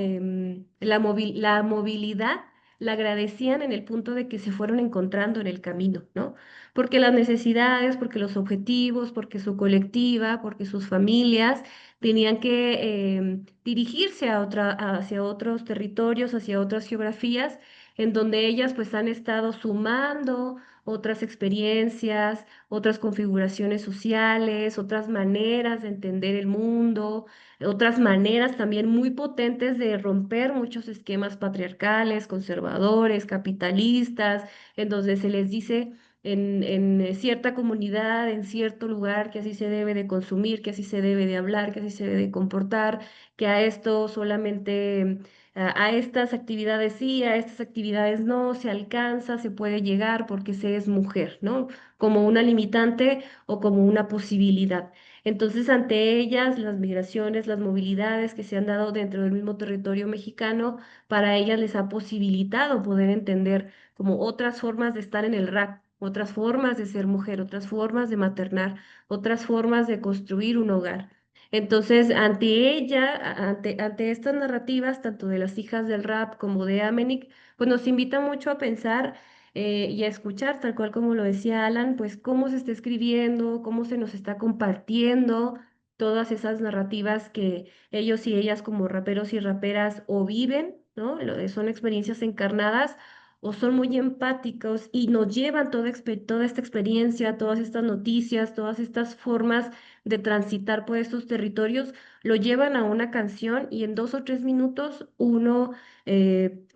la movilidad la agradecían en el punto de que se fueron encontrando en el camino, ¿no? Porque las necesidades, porque los objetivos, porque su colectiva, porque sus familias tenían que dirigirse hacia otros territorios, hacia otras geografías, en donde ellas pues han estado sumando otras experiencias, otras configuraciones sociales, otras maneras de entender el mundo, otras maneras también muy potentes de romper muchos esquemas patriarcales, conservadores, capitalistas, en donde se les dice en cierta comunidad, en cierto lugar, que así se debe de consumir, que así se debe de hablar, que así se debe de comportar, que a esto solamente a estas actividades sí, a estas actividades no, se alcanza, se puede llegar porque se es mujer, ¿no? Como una limitante o como una posibilidad. Entonces, ante ellas, las migraciones, las movilidades que se han dado dentro del mismo territorio mexicano, para ellas les ha posibilitado poder entender como otras formas de estar en el rap, otras formas de ser mujer, otras formas de maternar, otras formas de construir un hogar. Entonces, ante ella, ante estas narrativas, tanto de las hijas del rap como de Amenik, pues nos invita mucho a pensar y a escuchar, tal cual como lo decía Alan, pues cómo se está escribiendo, cómo se nos está compartiendo todas esas narrativas que ellos y ellas como raperos y raperas o viven, ¿no? Son experiencias encarnadas o son muy empáticos y nos llevan toda esta experiencia, todas estas noticias, todas estas formas de transitar por estos territorios, lo llevan a una canción y en 2 o 3 minutos uno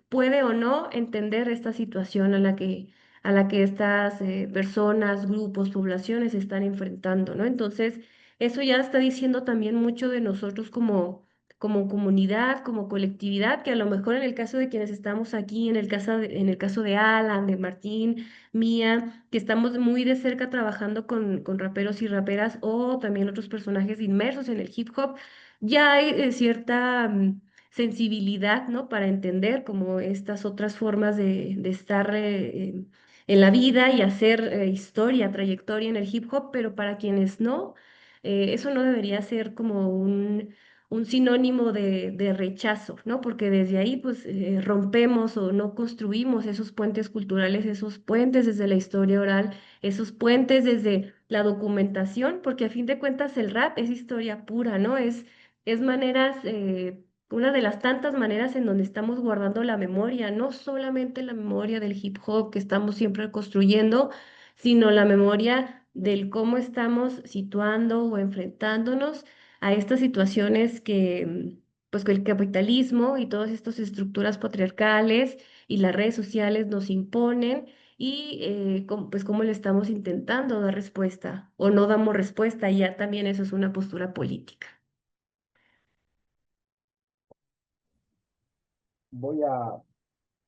puede o no entender esta situación a la que estas personas, grupos, poblaciones se están enfrentando, ¿no? Entonces, eso ya está diciendo también mucho de nosotros como comunidad, como colectividad, que a lo mejor en el caso de quienes estamos aquí, en el caso de Alan, de Martín, mía, que estamos muy de cerca trabajando con raperos y raperas o también otros personajes inmersos en el hip hop, ya hay cierta sensibilidad, ¿no? Para entender como estas otras formas de estar en la vida y hacer historia, trayectoria en el hip hop, pero para quienes no, eso no debería ser como un sinónimo de rechazo, ¿no? Porque desde ahí, pues, rompemos o no construimos esos puentes culturales, esos puentes desde la historia oral, esos puentes desde la documentación, porque a fin de cuentas el rap es historia pura, ¿no? Es maneras, una de las tantas maneras en donde estamos guardando la memoria, no solamente la memoria del hip hop que estamos siempre construyendo, sino la memoria del cómo estamos situando o enfrentándonos a estas situaciones que, pues, que el capitalismo y todas estas estructuras patriarcales y las redes sociales nos imponen y pues cómo le estamos intentando dar respuesta o no damos respuesta, y ya también eso es una postura política. Voy a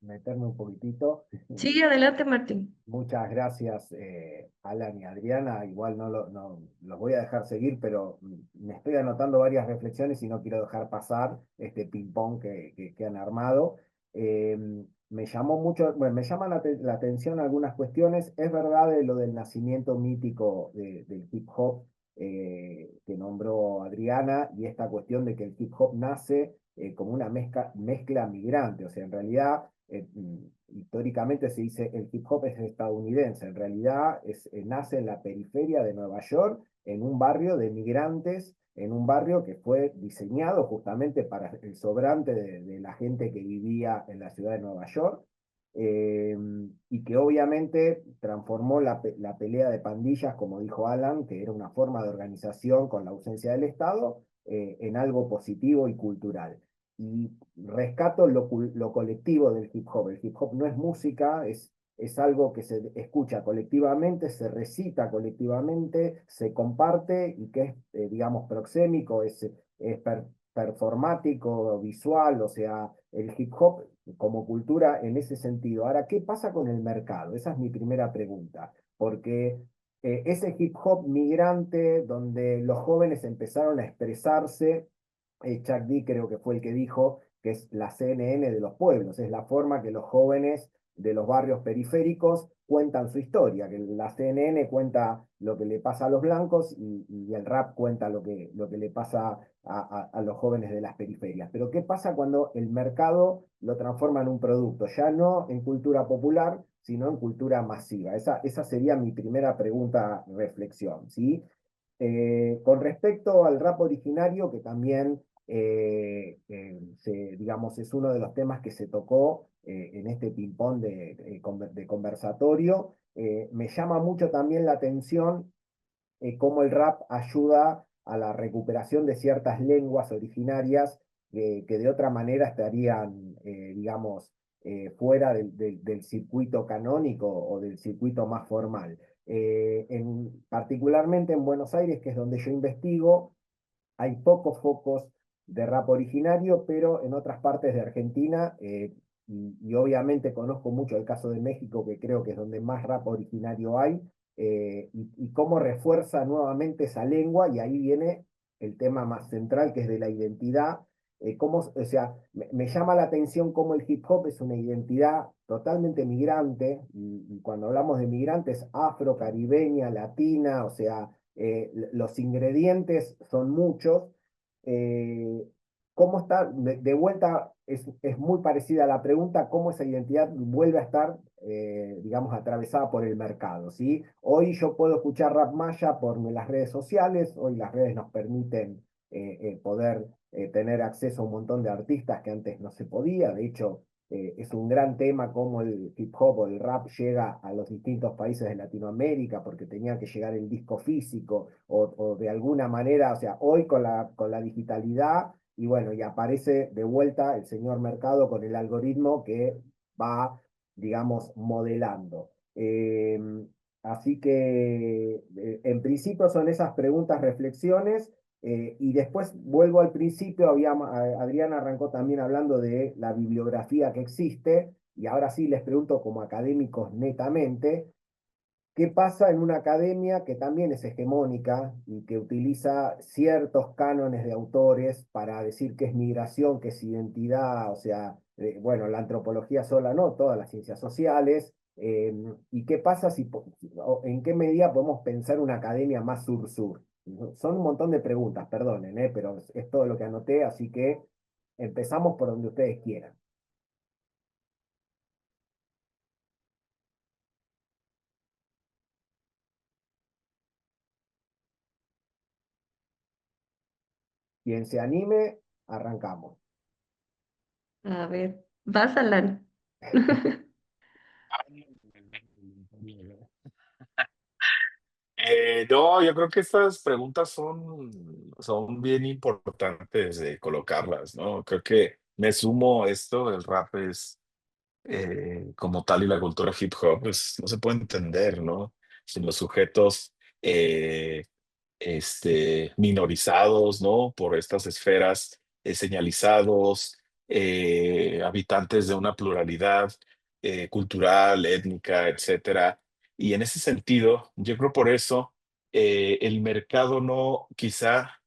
meterme un poquitito. Sí, adelante, Martín. Muchas gracias, Alan y Adriana. Igual no los voy a dejar seguir, pero me estoy anotando varias reflexiones y no quiero dejar pasar este ping-pong que han armado. Eh, Me llamó mucho, bueno, me llaman la atención algunas cuestiones. Es verdad de lo del nacimiento mítico del hip hop que nombró Adriana, y esta cuestión de que el hip hop nace como una mezcla migrante. O sea, en realidad históricamente se dice el hip hop es estadounidense, en realidad nace en la periferia de Nueva York, en un barrio de migrantes, en un barrio que fue diseñado justamente para el sobrante de la gente que vivía en la ciudad de Nueva York, eh, y que obviamente transformó la pelea de pandillas, como dijo Alan, que era una forma de organización con la ausencia del Estado, en algo positivo y cultural. Y rescato lo colectivo del hip hop. El hip hop no es música, es algo que se escucha colectivamente, se recita colectivamente, se comparte y que es, digamos, proxémico, es performático, visual. O sea, el hip hop como cultura en ese sentido. Ahora, ¿qué pasa con el mercado? Esa es mi primera pregunta, porque ese hip hop migrante donde los jóvenes empezaron a expresarse, Chuck D creo que fue el que dijo que es la CNN de los pueblos, es la forma que los jóvenes de los barrios periféricos cuentan su historia, que la CNN cuenta lo que le pasa a los blancos y el rap cuenta lo que le pasa a los jóvenes de las periferias. Pero ¿qué pasa cuando el mercado lo transforma en un producto? Ya no en cultura popular, sino en cultura masiva. Esa sería mi primera pregunta, reflexión, ¿sí? Con respecto al rap originario, que también digamos, es uno de los temas que se tocó en este ping-pong de conversatorio, me llama mucho también la atención cómo el rap ayuda a la recuperación de ciertas lenguas originarias que de otra manera estarían, digamos, fuera del circuito canónico o del circuito más formal. Particularmente en Buenos Aires, que es donde yo investigo, hay pocos focos de rap originario, pero en otras partes de Argentina, y obviamente conozco mucho el caso de México, que creo que es donde más rap originario hay, y cómo refuerza nuevamente esa lengua, y ahí viene el tema más central, que es de la identidad. O sea, me llama la atención cómo el hip hop es una identidad totalmente migrante, y cuando hablamos de migrantes, afro, caribeña, latina. O sea, los ingredientes son muchos. Eh, ¿Cómo está? De vuelta, es muy parecida a la pregunta, ¿cómo esa identidad vuelve a estar, digamos, atravesada por el mercado? ¿Sí? Hoy yo puedo escuchar rap maya por las redes sociales. Hoy las redes nos permiten poder tener acceso a un montón de artistas que antes no se podía. De hecho, es un gran tema cómo el hip hop o el rap llega a los distintos países de Latinoamérica, porque tenía que llegar el disco físico o de alguna manera. O sea, hoy con la digitalidad, y bueno, y aparece de vuelta el señor mercado con el algoritmo que va, digamos, modelando. Eh, Así que en principio son esas preguntas, reflexiones, y después vuelvo al principio, Adrián arrancó también hablando de la bibliografía que existe, y ahora sí les pregunto como académicos netamente, ¿qué pasa en una academia que también es hegemónica y que utiliza ciertos cánones de autores para decir qué es migración, qué es identidad? O sea, bueno, la antropología sola no, todas las ciencias sociales. ¿Y qué pasa o en qué medida podemos pensar una academia más sur-sur? Son un montón de preguntas, perdonen, pero es todo lo que anoté, así que empezamos por donde ustedes quieran. Quien se anime, arrancamos. A ver, vas, Alan. No, yo creo que estas preguntas son bien importantes de colocarlas, ¿no? Creo que me sumo a esto, el rap es como tal y la cultura hip hop, pues no se puede entender, ¿no? Sin los sujetos eh, minorizados, ¿no? Por estas esferas, señalizados, habitantes de una pluralidad cultural, étnica, etcétera. Y en ese sentido, yo creo por eso el mercado no, quizá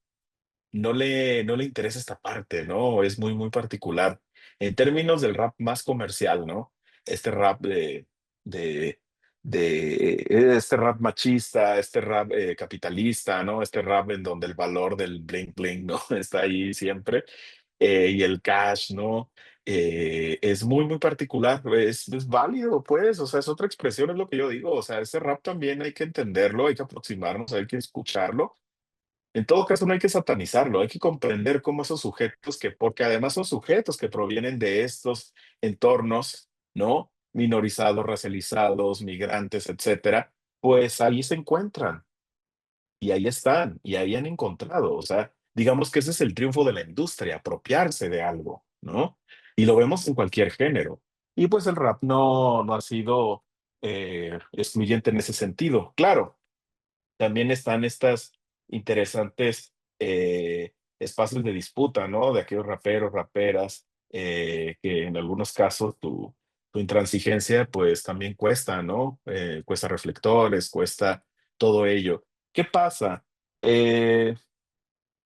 no le interesa esta parte, ¿no? Es muy, muy particular. En términos del rap más comercial, ¿no? Este rap de, este rap machista, este rap capitalista, ¿no? Este rap en donde el valor del bling bling, ¿no? Está ahí siempre. Y el cash, ¿no? Es muy, muy particular, es válido, pues, o sea, es otra expresión, es lo que yo digo, o sea, ese rap también hay que entenderlo, hay que aproximarnos, hay que escucharlo. En todo caso, no hay que satanizarlo, hay que comprender cómo esos sujetos porque además son sujetos que provienen de estos entornos, ¿no? Minorizados, racializados, migrantes, etcétera, pues ahí se encuentran y ahí están y ahí han encontrado. O sea, digamos que ese es el triunfo de la industria, apropiarse de algo, ¿no? Y lo vemos en cualquier género. Y pues el rap no ha sido excluyente en ese sentido. Claro, también están estas interesantes espacios de disputa, ¿no? De aquellos raperos, raperas, que en algunos casos tu intransigencia pues también cuesta, ¿no? Cuesta reflectores, cuesta todo ello. ¿Qué pasa? Eh,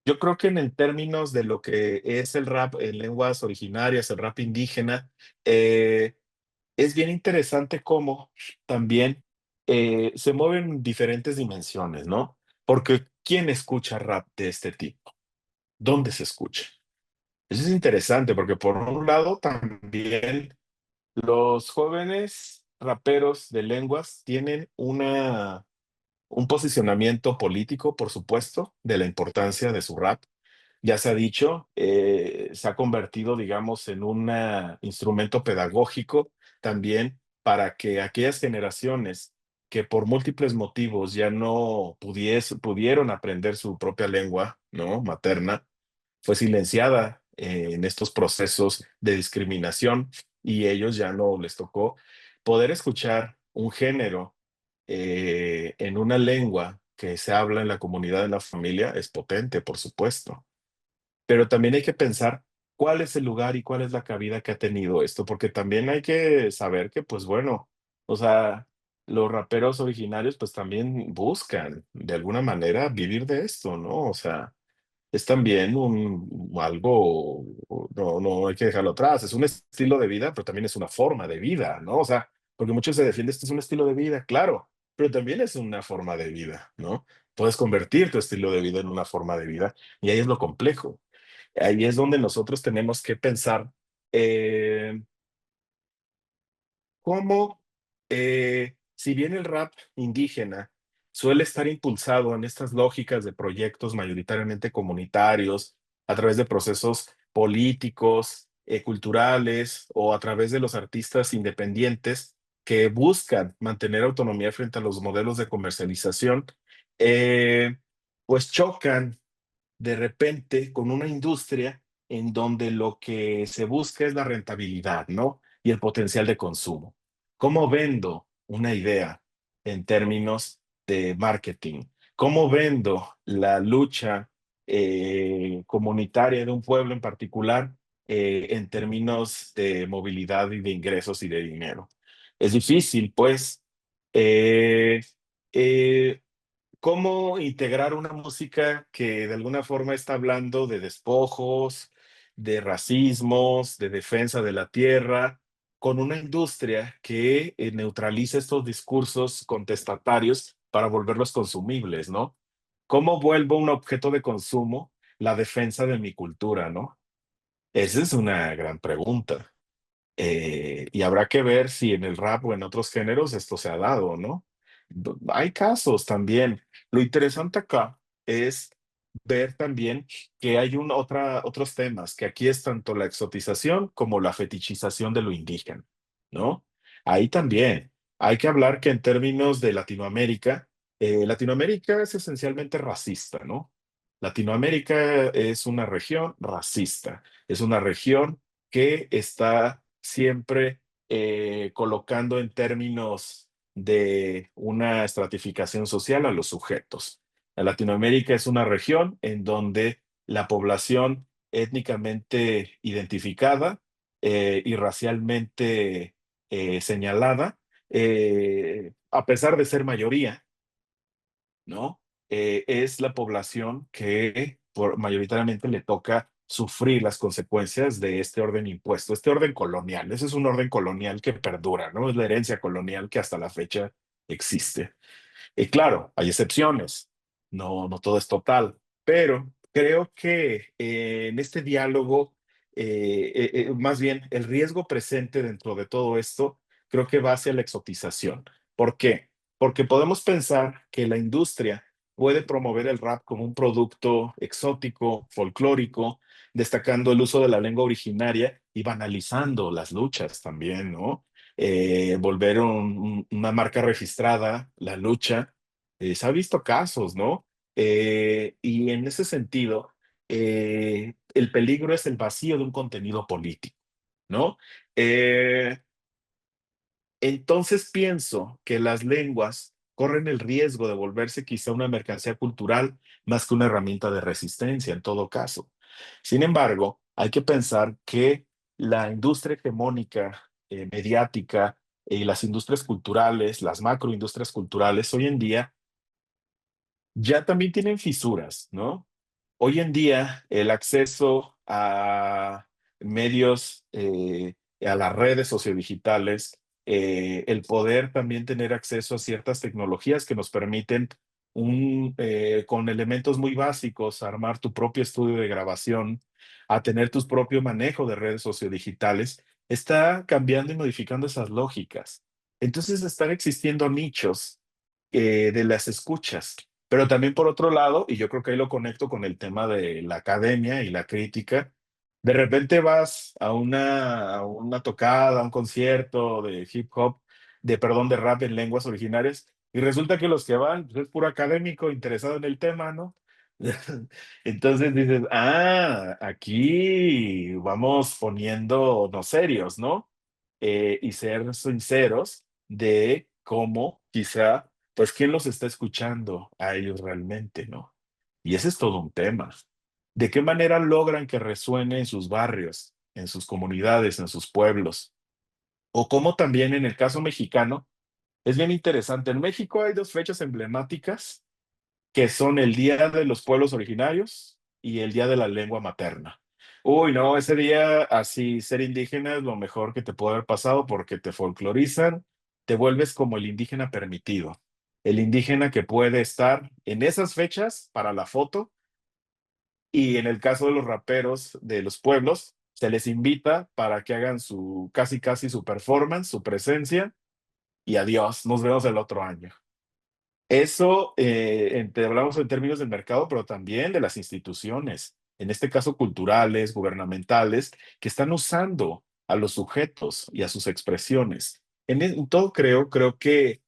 yo creo que en el términos de lo que es el rap en lenguas originarias, el rap indígena, eh, es bien interesante cómo también se mueven diferentes dimensiones, ¿no? Porque ¿quién escucha rap de este tipo? ¿Dónde se escucha? Eso es interesante porque por un lado también los jóvenes raperos de lenguas tienen un posicionamiento político, por supuesto, de la importancia de su rap. Ya se ha dicho, se ha convertido, digamos, en un instrumento pedagógico también para que aquellas generaciones que por múltiples motivos ya no pudieron aprender su propia lengua, ¿no? Materna, fue silenciada en estos procesos de discriminación y ellos ya no les tocó poder escuchar un género en una lengua que se habla en la comunidad, en la familia, es potente, por supuesto. Pero también hay que pensar cuál es el lugar y cuál es la cabida que ha tenido esto, porque también hay que saber que, pues bueno, o sea, los raperos originarios pues también buscan de alguna manera vivir de esto, ¿no? O sea, es también algo, no hay que dejarlo atrás, es un estilo de vida, pero también es una forma de vida, ¿no? O sea, porque muchos se defienden, esto es un estilo de vida, claro, pero también es una forma de vida, ¿no? Puedes convertir tu estilo de vida en una forma de vida y ahí es lo complejo. Ahí es donde nosotros tenemos que pensar eh, cómo, si bien el rap indígena suele estar impulsado en estas lógicas de proyectos mayoritariamente comunitarios, a través de procesos políticos, culturales o a través de los artistas independientes que buscan mantener autonomía frente a los modelos de comercialización, eh, pues chocan de repente con una industria en donde lo que se busca es la rentabilidad, ¿no? Y el potencial de consumo. ¿Cómo vendo una idea en términos de marketing. ¿Cómo vendo la lucha comunitaria de un pueblo en particular en términos de movilidad y de ingresos y de dinero? Es difícil, pues. Eh, eh, ¿Cómo integrar una música que de alguna forma está hablando de despojos, de racismos, de defensa de la tierra, con una industria que neutraliza estos discursos contestatarios para volverlos consumibles, ¿no? ¿Cómo vuelvo un objeto de consumo la defensa de mi cultura, ¿no? Esa es una gran pregunta. Y habrá que ver si en el rap o en otros géneros esto se ha dado, ¿no? Hay casos también. Lo interesante acá es ver también que hay otros temas, que aquí es tanto la exotización como la fetichización de lo indígena, ¿no? Ahí también hay que hablar que en términos de Latinoamérica, Latinoamérica es esencialmente racista, ¿no? Latinoamérica es una región racista, es una región que está siempre colocando en términos de una estratificación social a los sujetos. Latinoamérica es una región en donde la población étnicamente identificada y racialmente señalada, a pesar de ser mayoría, ¿no? Es la población que mayoritariamente le toca sufrir las consecuencias de este orden impuesto, este orden colonial. Ese es un orden colonial que perdura, ¿no? Es la herencia colonial que hasta la fecha existe. Y claro, hay excepciones, no todo es total, pero creo que en este diálogo, más bien el riesgo presente dentro de todo esto, creo que va hacia la exotización. ¿Por qué? Porque podemos pensar que la industria puede promover el rap como un producto exótico, folclórico, destacando el uso de la lengua originaria y banalizando las luchas también, ¿no? Volver una marca registrada, la lucha. Se ha visto casos, ¿no? Y en ese sentido, el peligro es el vacío de un contenido político, ¿no? Eh, entonces pienso que las lenguas corren el riesgo de volverse quizá una mercancía cultural más que una herramienta de resistencia en todo caso. Sin embargo, hay que pensar que la industria hegemónica, mediática y las industrias culturales, las macroindustrias culturales, hoy en día ya también tienen fisuras, ¿no? Hoy en día el acceso a medios, a las redes sociodigitales, el poder también tener acceso a ciertas tecnologías que nos permiten con elementos muy básicos armar tu propio estudio de grabación, a tener tu propio manejo de redes sociodigitales, está cambiando y modificando esas lógicas. Entonces están existiendo nichos de las escuchas. Pero también por otro lado, y yo creo que ahí lo conecto con el tema de la academia y la crítica, de repente vas a una tocada, a un concierto de hip hop, perdón, de rap en lenguas originarias, y resulta que los que van, pues, es puro académico interesado en el tema, ¿no? Entonces dices, aquí vamos poniéndonos serios, ¿no? Y ser sinceros de cómo quizá pues ¿quién los está escuchando a ellos realmente, no? Y ese es todo un tema. ¿De qué manera logran que resuene en sus barrios, en sus comunidades, en sus pueblos? O cómo también en el caso mexicano, es bien interesante. En México hay dos fechas emblemáticas que son el Día de los Pueblos Originarios y el Día de la Lengua Materna. Uy, no, ese día así ser indígena es lo mejor que te puede haber pasado porque te folclorizan, te vuelves como el indígena permitido, el indígena que puede estar en esas fechas para la foto y en el caso de los raperos de los pueblos, se les invita para que hagan su casi casi su performance, su presencia y adiós, nos vemos el otro año. Eso, hablamos en términos del mercado, pero también de las instituciones, en este caso culturales, gubernamentales, que están usando a los sujetos y a sus expresiones. En todo creo que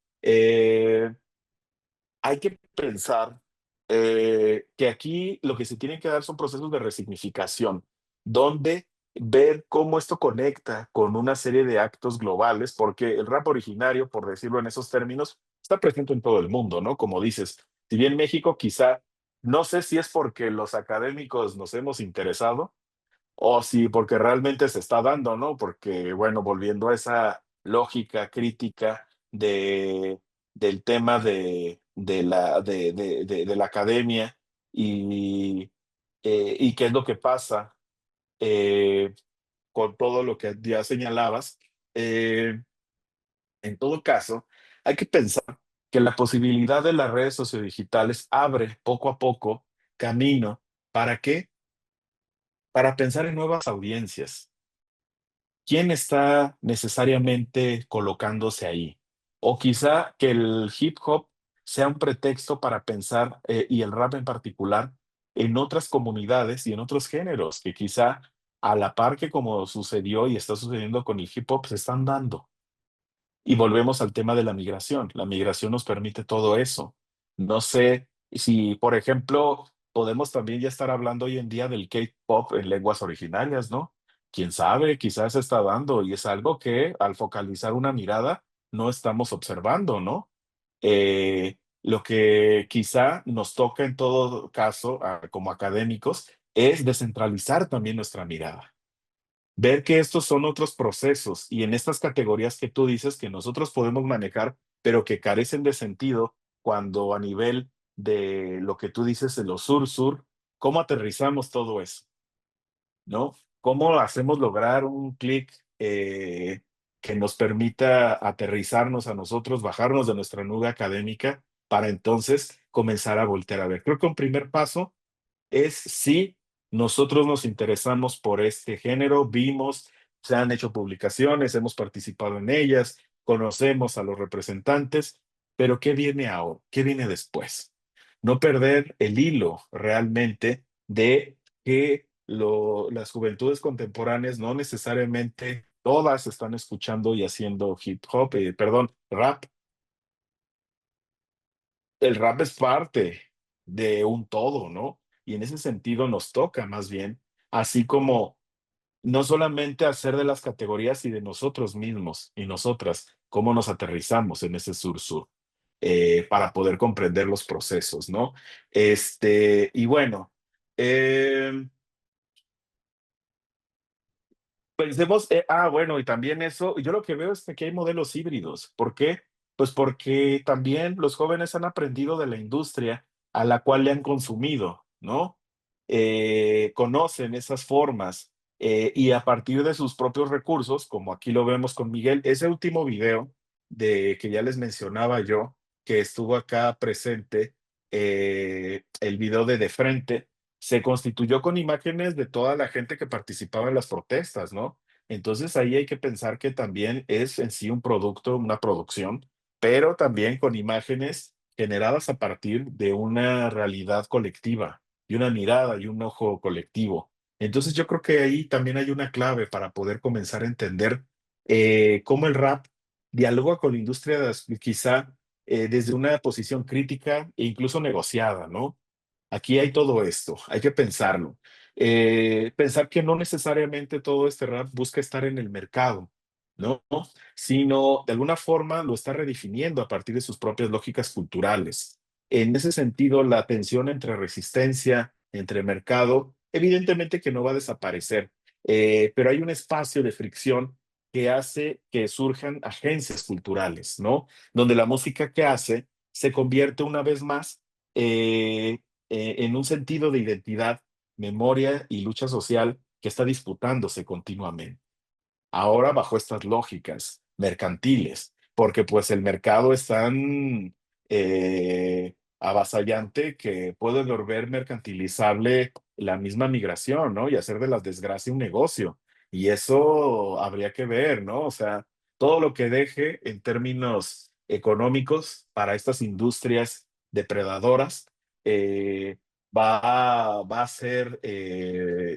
hay que pensar que aquí lo que se tienen que dar son procesos de resignificación, donde ver cómo esto conecta con una serie de actos globales, porque el rap originario, por decirlo en esos términos, está presente en todo el mundo, ¿no? Como dices, si bien México quizá, no sé si es porque los académicos nos hemos interesado o si porque realmente se está dando, ¿no? Porque, bueno, volviendo a esa lógica crítica del tema de la academia y, y qué es lo que pasa eh, con todo lo que ya señalabas, eh, en todo caso, hay que pensar que la posibilidad de las redes sociodigitales abre poco a poco camino. ¿Para qué? Para pensar en nuevas audiencias. ¿Quién está necesariamente colocándose ahí? O quizá que el hip hop sea un pretexto para pensar, y el rap en particular, en otras comunidades y en otros géneros que quizá a la par que como sucedió y está sucediendo con el hip hop se están dando. Y volvemos al tema de la migración. La migración nos permite todo eso. No sé si, por ejemplo, podemos también ya estar hablando hoy en día del K-pop en lenguas originarias, ¿no? Quién sabe, quizás se está dando y es algo que al focalizar una mirada no estamos observando, ¿no? Lo que quizá nos toca en todo caso, como académicos, es descentralizar también nuestra mirada, ver que estos son otros procesos y en estas categorías que tú dices que nosotros podemos manejar, pero que carecen de sentido cuando a nivel de lo que tú dices de lo sur-sur, ¿cómo aterrizamos todo eso? ¿No? ¿Cómo hacemos lograr un clic que nos permita aterrizarnos a nosotros, bajarnos de nuestra nube académica para entonces comenzar a voltear a ver? Creo que un primer paso es si nosotros nos interesamos por este género, vimos, se han hecho publicaciones, hemos participado en ellas, conocemos a los representantes, pero ¿qué viene ahora? ¿Qué viene después? No perder el hilo realmente de que las juventudes contemporáneas no necesariamente todas están escuchando y haciendo hip hop, perdón, rap. El rap es parte de un todo, ¿no? Y en ese sentido nos toca más bien, así como no solamente hacer de las categorías y de nosotros mismos y nosotras, cómo nos aterrizamos en ese sur-sur para poder comprender los procesos, ¿no? Y bueno, eh, pensemos, bueno, y también eso, yo lo que veo es que aquí hay modelos híbridos. ¿Por qué? Pues porque también los jóvenes han aprendido de la industria a la cual le han consumido, ¿no? Conocen esas formas y a partir de sus propios recursos, como aquí lo vemos con Miguel, ese último video de que ya les mencionaba yo, que estuvo acá presente, el video de Frente se constituyó con imágenes de toda la gente que participaba en las protestas, ¿no? Entonces ahí hay que pensar que también es en sí un producto, una producción, pero también con imágenes generadas a partir de una realidad colectiva y una mirada y un ojo colectivo. Entonces yo creo que ahí también hay una clave para poder comenzar a entender cómo el rap dialoga con la industria quizá desde una posición crítica e incluso negociada, ¿no? Aquí hay todo esto, hay que pensarlo. Pensar que no necesariamente todo este rap busca estar en el mercado, ¿no? Sino de alguna forma lo está redefiniendo a partir de sus propias lógicas culturales. En ese sentido, la tensión entre resistencia, entre mercado, evidentemente que no va a desaparecer, pero hay un espacio de fricción que hace que surjan agencias culturales, ¿no? Donde la música que hace se convierte una vez más eh, en un sentido de identidad, memoria y lucha social que está disputándose continuamente. Ahora bajo estas lógicas mercantiles, porque pues el mercado es tan avasallante que puede volver mercantilizable la misma migración, ¿no? Y hacer de la desgracia un negocio. Y eso habría que ver, ¿no? O sea, todo lo que deje en términos económicos para estas industrias depredadoras eh, va a ser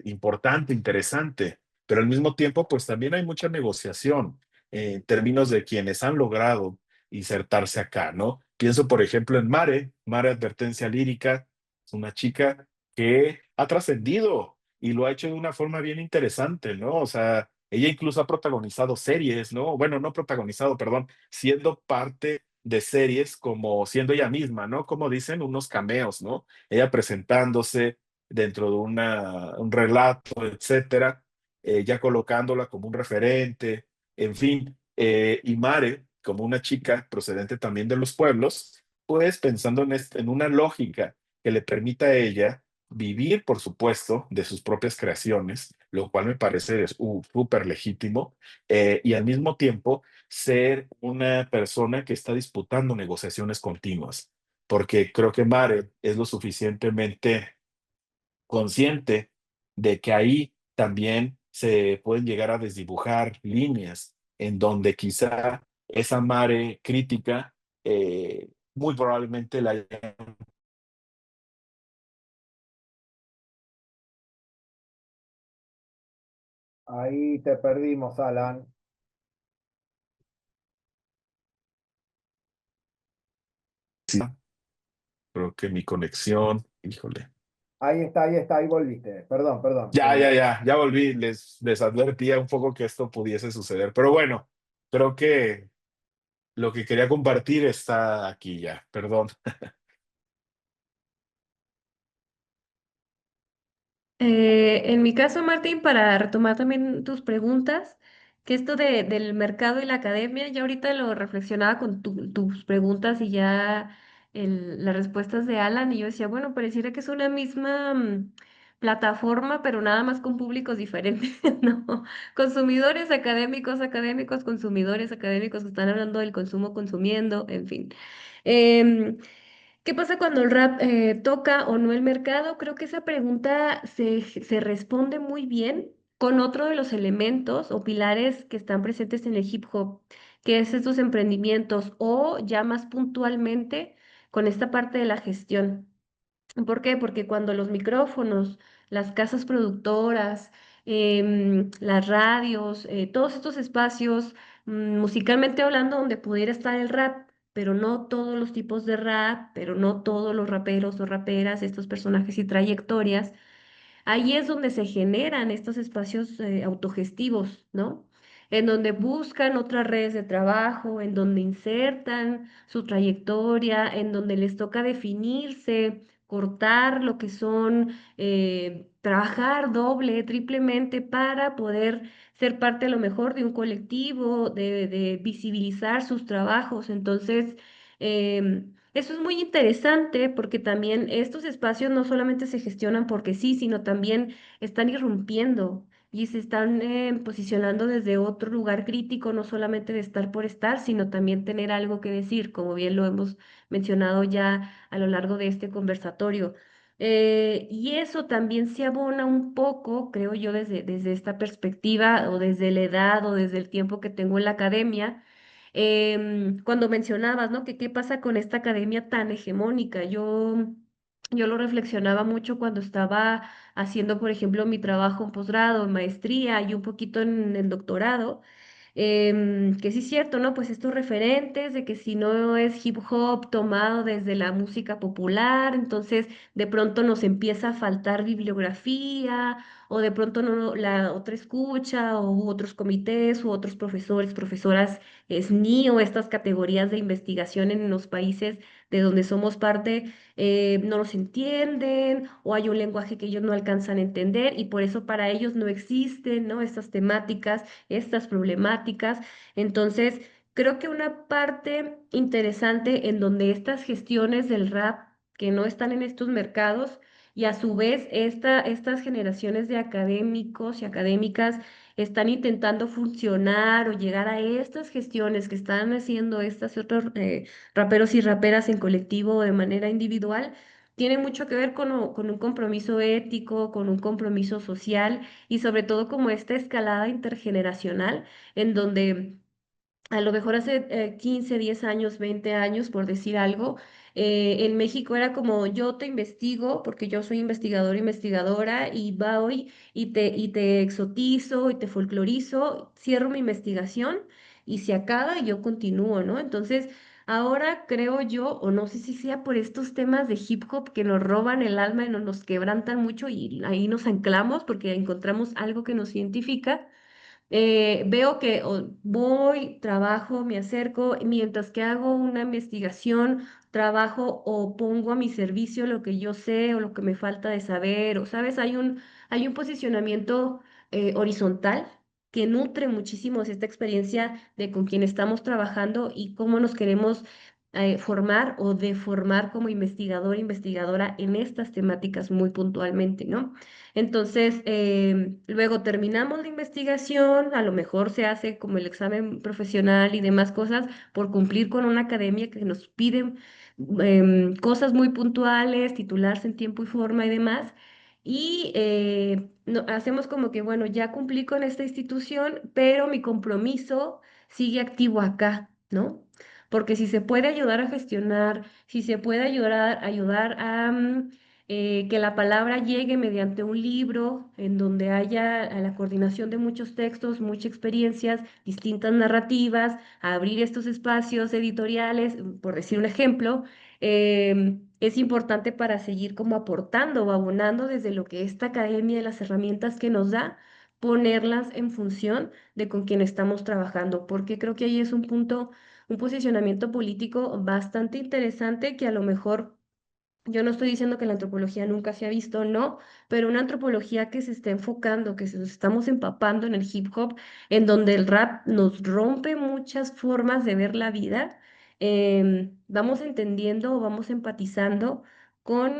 importante, interesante, pero al mismo tiempo, pues también hay mucha negociación en términos de quienes han logrado insertarse acá, ¿no? Pienso, por ejemplo, en Mare Advertencia Lírica, es una chica que ha trascendido y lo ha hecho de una forma bien interesante, ¿no? O sea, ella incluso ha protagonizado series, ¿no? Bueno, no protagonizado, perdón, siendo parte de series como siendo ella misma, ¿no? Como dicen, unos cameos, ¿no? Ella presentándose dentro de un relato, etcétera, ya colocándola como un referente, en fin, y Mare, como una chica procedente también de los pueblos, pues pensando en una lógica que le permita a ella vivir, por supuesto, de sus propias creaciones, lo cual me parece súper legítimo, y al mismo tiempo ser una persona que está disputando negociaciones continuas, porque creo que Mare es lo suficientemente consciente de que ahí también se pueden llegar a desdibujar líneas en donde quizá esa Mare crítica muy probablemente la haya. Ahí te perdimos, Alan. Creo que mi conexión, híjole. Ahí está, ahí volviste. Perdón, perdón. Ya volví, les advertía un poco que esto pudiese suceder, pero bueno, creo que lo que quería compartir está aquí ya, perdón. En mi caso, Martín, para retomar también tus preguntas, que esto del mercado y la academia, ya ahorita lo reflexionaba con tus preguntas y ya las respuestas de Alan, y yo decía, bueno, pareciera que es una misma plataforma, pero nada más con públicos diferentes, ¿no? Consumidores académicos, académicos, consumidores académicos que están hablando del consumo consumiendo, en fin. Em, ¿Qué pasa cuando el rap toca o no el mercado? Creo que esa pregunta se responde muy bien con otro de los elementos o pilares que están presentes en el hip hop, que es estos emprendimientos o ya más puntualmente con esta parte de la gestión. ¿Por qué? Porque cuando los micrófonos, las casas productoras, las radios, todos estos espacios, musicalmente hablando, donde pudiera estar el rap, pero no todos los tipos de rap, pero no todos los raperos o raperas, estos personajes y trayectorias. Ahí es donde se generan estos espacios autogestivos, ¿no? En donde buscan otras redes de trabajo, en donde insertan su trayectoria, en donde les toca definirse, cortar lo que son, trabajar doble, triplemente para poder ser parte a lo mejor de un colectivo, de visibilizar sus trabajos. Entonces, eso es muy interesante porque también estos espacios no solamente se gestionan porque sí, sino también están irrumpiendo y se están posicionando desde otro lugar crítico, no solamente de estar por estar, sino también tener algo que decir, como bien lo hemos mencionado ya a lo largo de este conversatorio. Y eso también se abona un poco, creo yo, desde esta perspectiva o desde la edad o desde el tiempo que tengo en la academia, cuando mencionabas, ¿no? Que qué pasa con esta academia tan hegemónica. Yo lo reflexionaba mucho cuando estaba haciendo, por ejemplo, mi trabajo en posgrado, en maestría y un poquito en el doctorado. Que sí es cierto, ¿no? Pues estos referentes de que si no es hip hop tomado desde la música popular, entonces de pronto nos empieza a faltar bibliografía o de pronto no la otra escucha o otros comités u otros profesores, profesoras SNI o estas categorías de investigación en los países de donde somos parte no los entienden o hay un lenguaje que ellos no alcanzan a entender y por eso para ellos no existen, ¿no? Estas temáticas, estas problemáticas. Entonces, creo que una parte interesante en donde estas gestiones del rap que no están en estos mercados y a su vez estas generaciones de académicos y académicas están intentando funcionar o llegar a estas gestiones que están haciendo estas y otros raperos y raperas en colectivo o de manera individual, tiene mucho que ver con un compromiso ético, con un compromiso social y sobre todo como esta escalada intergeneracional en donde a lo mejor hace 15, 10 años, 20 años, por decir algo, en México era como yo te investigo, porque yo soy investigador, investigadora, y voy y te exotizo y te folclorizo, cierro mi investigación y se acaba y yo continúo, ¿no? Entonces, Ahora creo yo, o no sé si sea por estos temas de hip hop que nos roban el alma y nos quebrantan mucho y ahí nos anclamos porque encontramos algo que nos identifica. Veo que voy, trabajo, me acerco, mientras que hago una investigación, trabajo o pongo a mi servicio lo que yo sé o lo que me falta de saber, o sabes, hay un posicionamiento horizontal que nutre muchísimo esta experiencia de con quien estamos trabajando y cómo nos queremos formar o deformar como investigador, investigadora en estas temáticas muy puntualmente, ¿no? Entonces, luego terminamos la investigación, a lo mejor se hace como el examen profesional y demás cosas por cumplir con una academia que nos piden cosas muy puntuales, titularse en tiempo y forma y demás. Y hacemos como que, bueno, ya cumplí con esta institución, pero mi compromiso sigue activo acá, ¿no? Porque si se puede ayudar a gestionar, si se puede ayudar a que la palabra llegue mediante un libro en donde haya la coordinación de muchos textos, muchas experiencias, distintas narrativas, a abrir estos espacios editoriales, por decir un ejemplo, es importante para seguir como aportando o abonando desde lo que esta academia y las herramientas que nos da, ponerlas en función de con quien estamos trabajando, porque creo que ahí es un punto, un posicionamiento político bastante interesante que a lo mejor yo no estoy diciendo que la antropología nunca se ha visto, no, pero una antropología que se está enfocando, que se nos estamos empapando en el hip hop, en donde el rap nos rompe muchas formas de ver la vida, vamos entendiendo o vamos empatizando con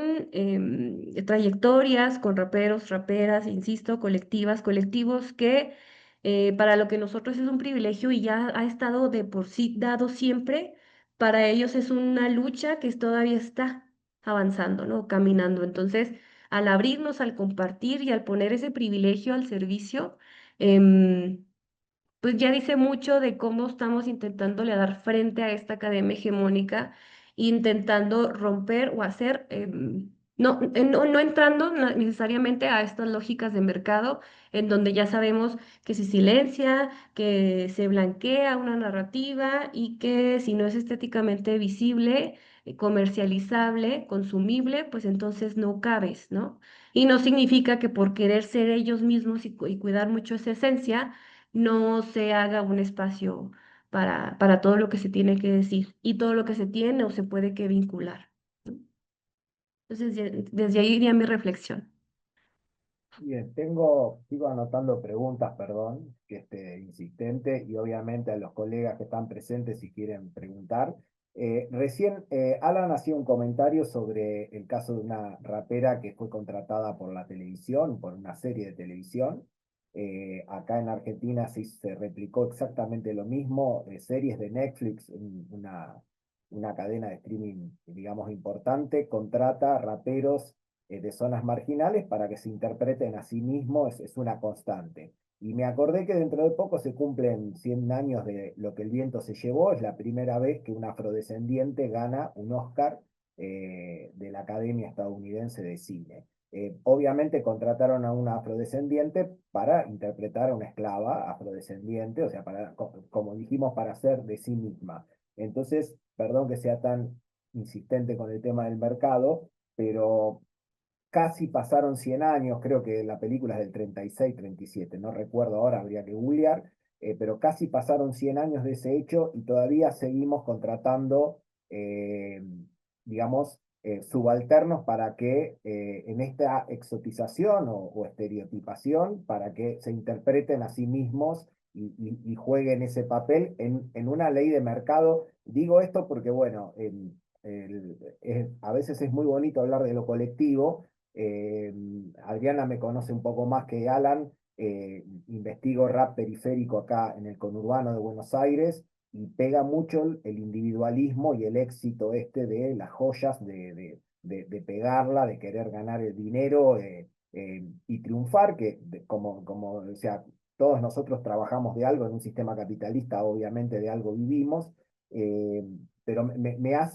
trayectorias, con raperos, raperas, insisto, colectivas, colectivos que para lo que nosotros es un privilegio y ya ha estado de por sí dado siempre, para ellos es una lucha que todavía está avanzando, ¿no? Caminando. Entonces, al abrirnos, al compartir y al poner ese privilegio al servicio, em, pues ya dice mucho de cómo estamos intentándole dar frente a esta academia hegemónica, intentando romper o hacer, no entrando necesariamente a estas lógicas de mercado, en donde ya sabemos que se silencia, que se blanquea una narrativa y que si no es estéticamente visible, comercializable, consumible, pues entonces no cabes, ¿no? Y no significa que por querer ser ellos mismos y cuidar mucho esa esencia, no se haga un espacio para todo lo que se tiene que decir y todo lo que se tiene o se puede que vincular, ¿no? Entonces, desde ahí iría mi reflexión. Bien, sigo anotando preguntas, perdón, que insistente, y obviamente a los colegas que están presentes si quieren preguntar. Recién Alan hacía un comentario sobre el caso de una rapera que fue contratada por la televisión, por una serie de televisión. Acá en Argentina sí se replicó exactamente lo mismo, series de Netflix, una cadena de streaming, digamos, importante, contrata raperos de zonas marginales para que se interpreten a sí mismos, es una constante. Y me acordé que dentro de poco se cumplen 100 años de Lo que el viento se llevó, es la primera vez que un afrodescendiente gana un Oscar de la Academia Estadounidense de Cine. Obviamente contrataron a una afrodescendiente para interpretar a una esclava afrodescendiente, o sea, como dijimos, para ser de sí misma. Entonces, perdón que sea tan insistente con el tema del mercado, pero casi pasaron 100 años, creo que la película es del 36, 37, no recuerdo ahora, habría que googlear, pero casi pasaron 100 años de ese hecho y todavía seguimos contratando, digamos, subalternos para que en esta exotización o estereotipación, para que se interpreten a sí mismos y jueguen ese papel en una ley de mercado. Digo esto porque, bueno, a veces es muy bonito hablar de lo colectivo. eh, Adriana me conoce un poco más que Alan. Investigo rap periférico acá en el conurbano de Buenos Aires y pega mucho el individualismo y el éxito de las joyas, de pegarla, de querer ganar el dinero y triunfar, que o sea, todos nosotros trabajamos de algo en un sistema capitalista, obviamente de algo vivimos, eh, pero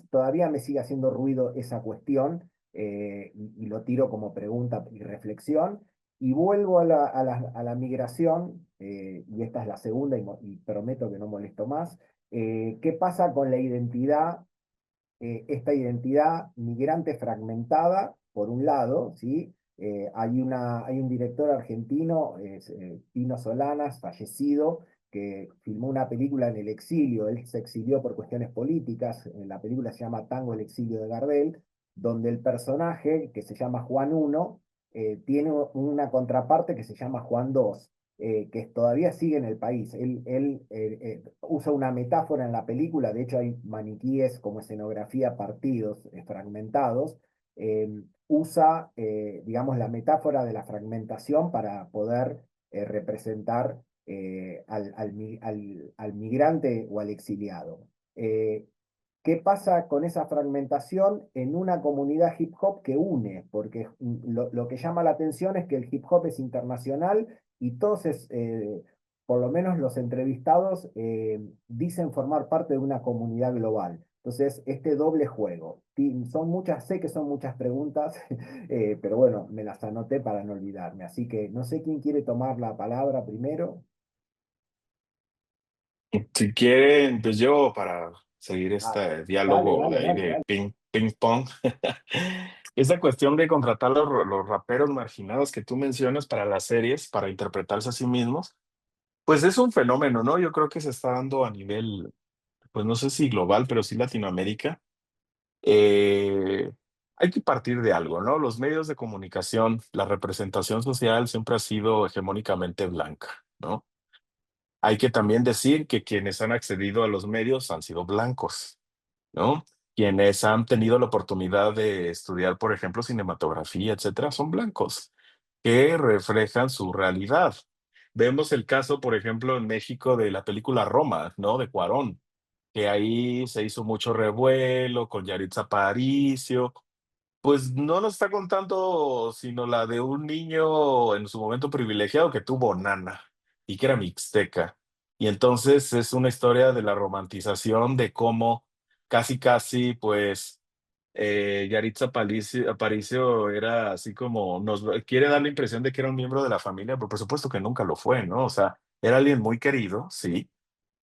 todavía me sigue haciendo ruido esa cuestión, y lo tiro como pregunta y reflexión. Y vuelvo a la migración, y esta es la segunda, y prometo que no molesto más. ¿Qué pasa con la identidad? Esta identidad migrante fragmentada, por un lado, ¿sí? Hay un director argentino, Pino Solanas, fallecido, que filmó una película en el exilio. Él se exilió por cuestiones políticas. La película se llama Tango, el exilio de Gardel, donde el personaje, que se llama Juan I, tiene una contraparte que se llama Juan II, que todavía sigue en el país. Él usa una metáfora en la película. De hecho hay maniquíes como escenografía, partidos fragmentados. Usa, digamos, la metáfora de la fragmentación para poder representar al migrante o al exiliado. ¿Qué pasa con esa fragmentación en una comunidad hip hop que une? Porque lo que llama la atención es que el hip hop es internacional y todos, por lo menos los entrevistados, dicen formar parte de una comunidad global. Entonces, este doble juego. Son muchas, sé que son muchas preguntas, pero bueno, me las anoté para no olvidarme. Así que no sé quién quiere tomar la palabra primero. Si quieren, pues yo para seguir Ah, este dale, diálogo de dale, ahí dale, de dale. ping pong, esa cuestión de contratar los raperos marginados que tú mencionas para las series, para interpretarse a sí mismos, pues es un fenómeno, ¿no? Yo creo que se está dando a nivel, pues no sé si global, pero sí Latinoamérica. Eh, Hay que partir de algo, ¿no? Los medios de comunicación, la representación social siempre ha sido hegemónicamente blanca, ¿no? Hay que también decir que quienes han accedido a los medios han sido blancos, ¿no? Quienes han tenido la oportunidad de estudiar, por ejemplo, cinematografía, etcétera, son blancos, que reflejan su realidad. Vemos el caso, por ejemplo, en México de la película Roma, ¿no? De Cuarón, que ahí se hizo mucho revuelo con Yaritza Aparicio. Pues no nos está contando sino la de un niño en su momento privilegiado que tuvo nana y que era mixteca. Y entonces es una historia de la romantización de cómo casi casi pues Yaritza Aparicio era así como nos quiere dar la impresión de que era un miembro de la familia, pero por supuesto que nunca lo fue, ¿no? O sea, era alguien muy querido, sí.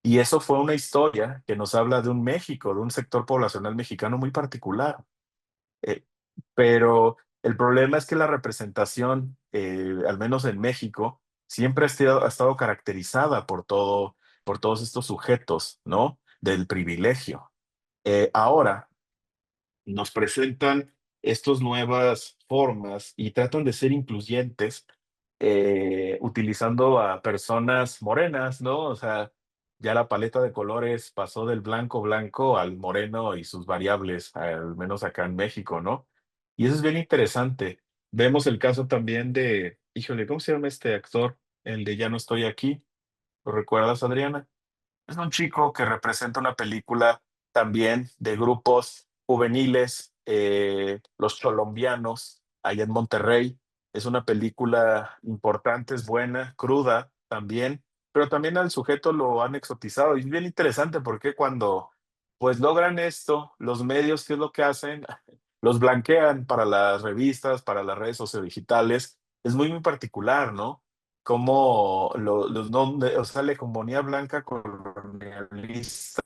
Y eso fue una historia que nos habla de un México, de un sector poblacional mexicano muy particular. Eh, pero el problema es que la representación, al menos en México, siempre ha estado caracterizada por todos estos sujetos, ¿no? Del privilegio. Ahora nos presentan estas nuevas formas y tratan de ser incluyentes, utilizando a personas morenas, ¿no? O sea, ya la paleta de colores pasó del blanco blanco al moreno y sus variables, al menos acá en México, ¿no? Y eso es bien interesante. Vemos el caso también de, híjole, ¿cómo se llama este actor? El de Ya no estoy aquí. ¿Lo recuerdas, Adriana? Es un chico que representa una película también de grupos juveniles, los colombianos, allá en Monterrey. Es una película importante, es buena, cruda también, pero también al sujeto lo han exotizado. Y es bien interesante porque cuando pues logran esto, los medios, ¿qué es lo que hacen? Los blanquean para las revistas, para las redes sociodigitales. Es muy, muy particular, ¿no? Como los nombres, o sea, la hegemonía blanca colonialista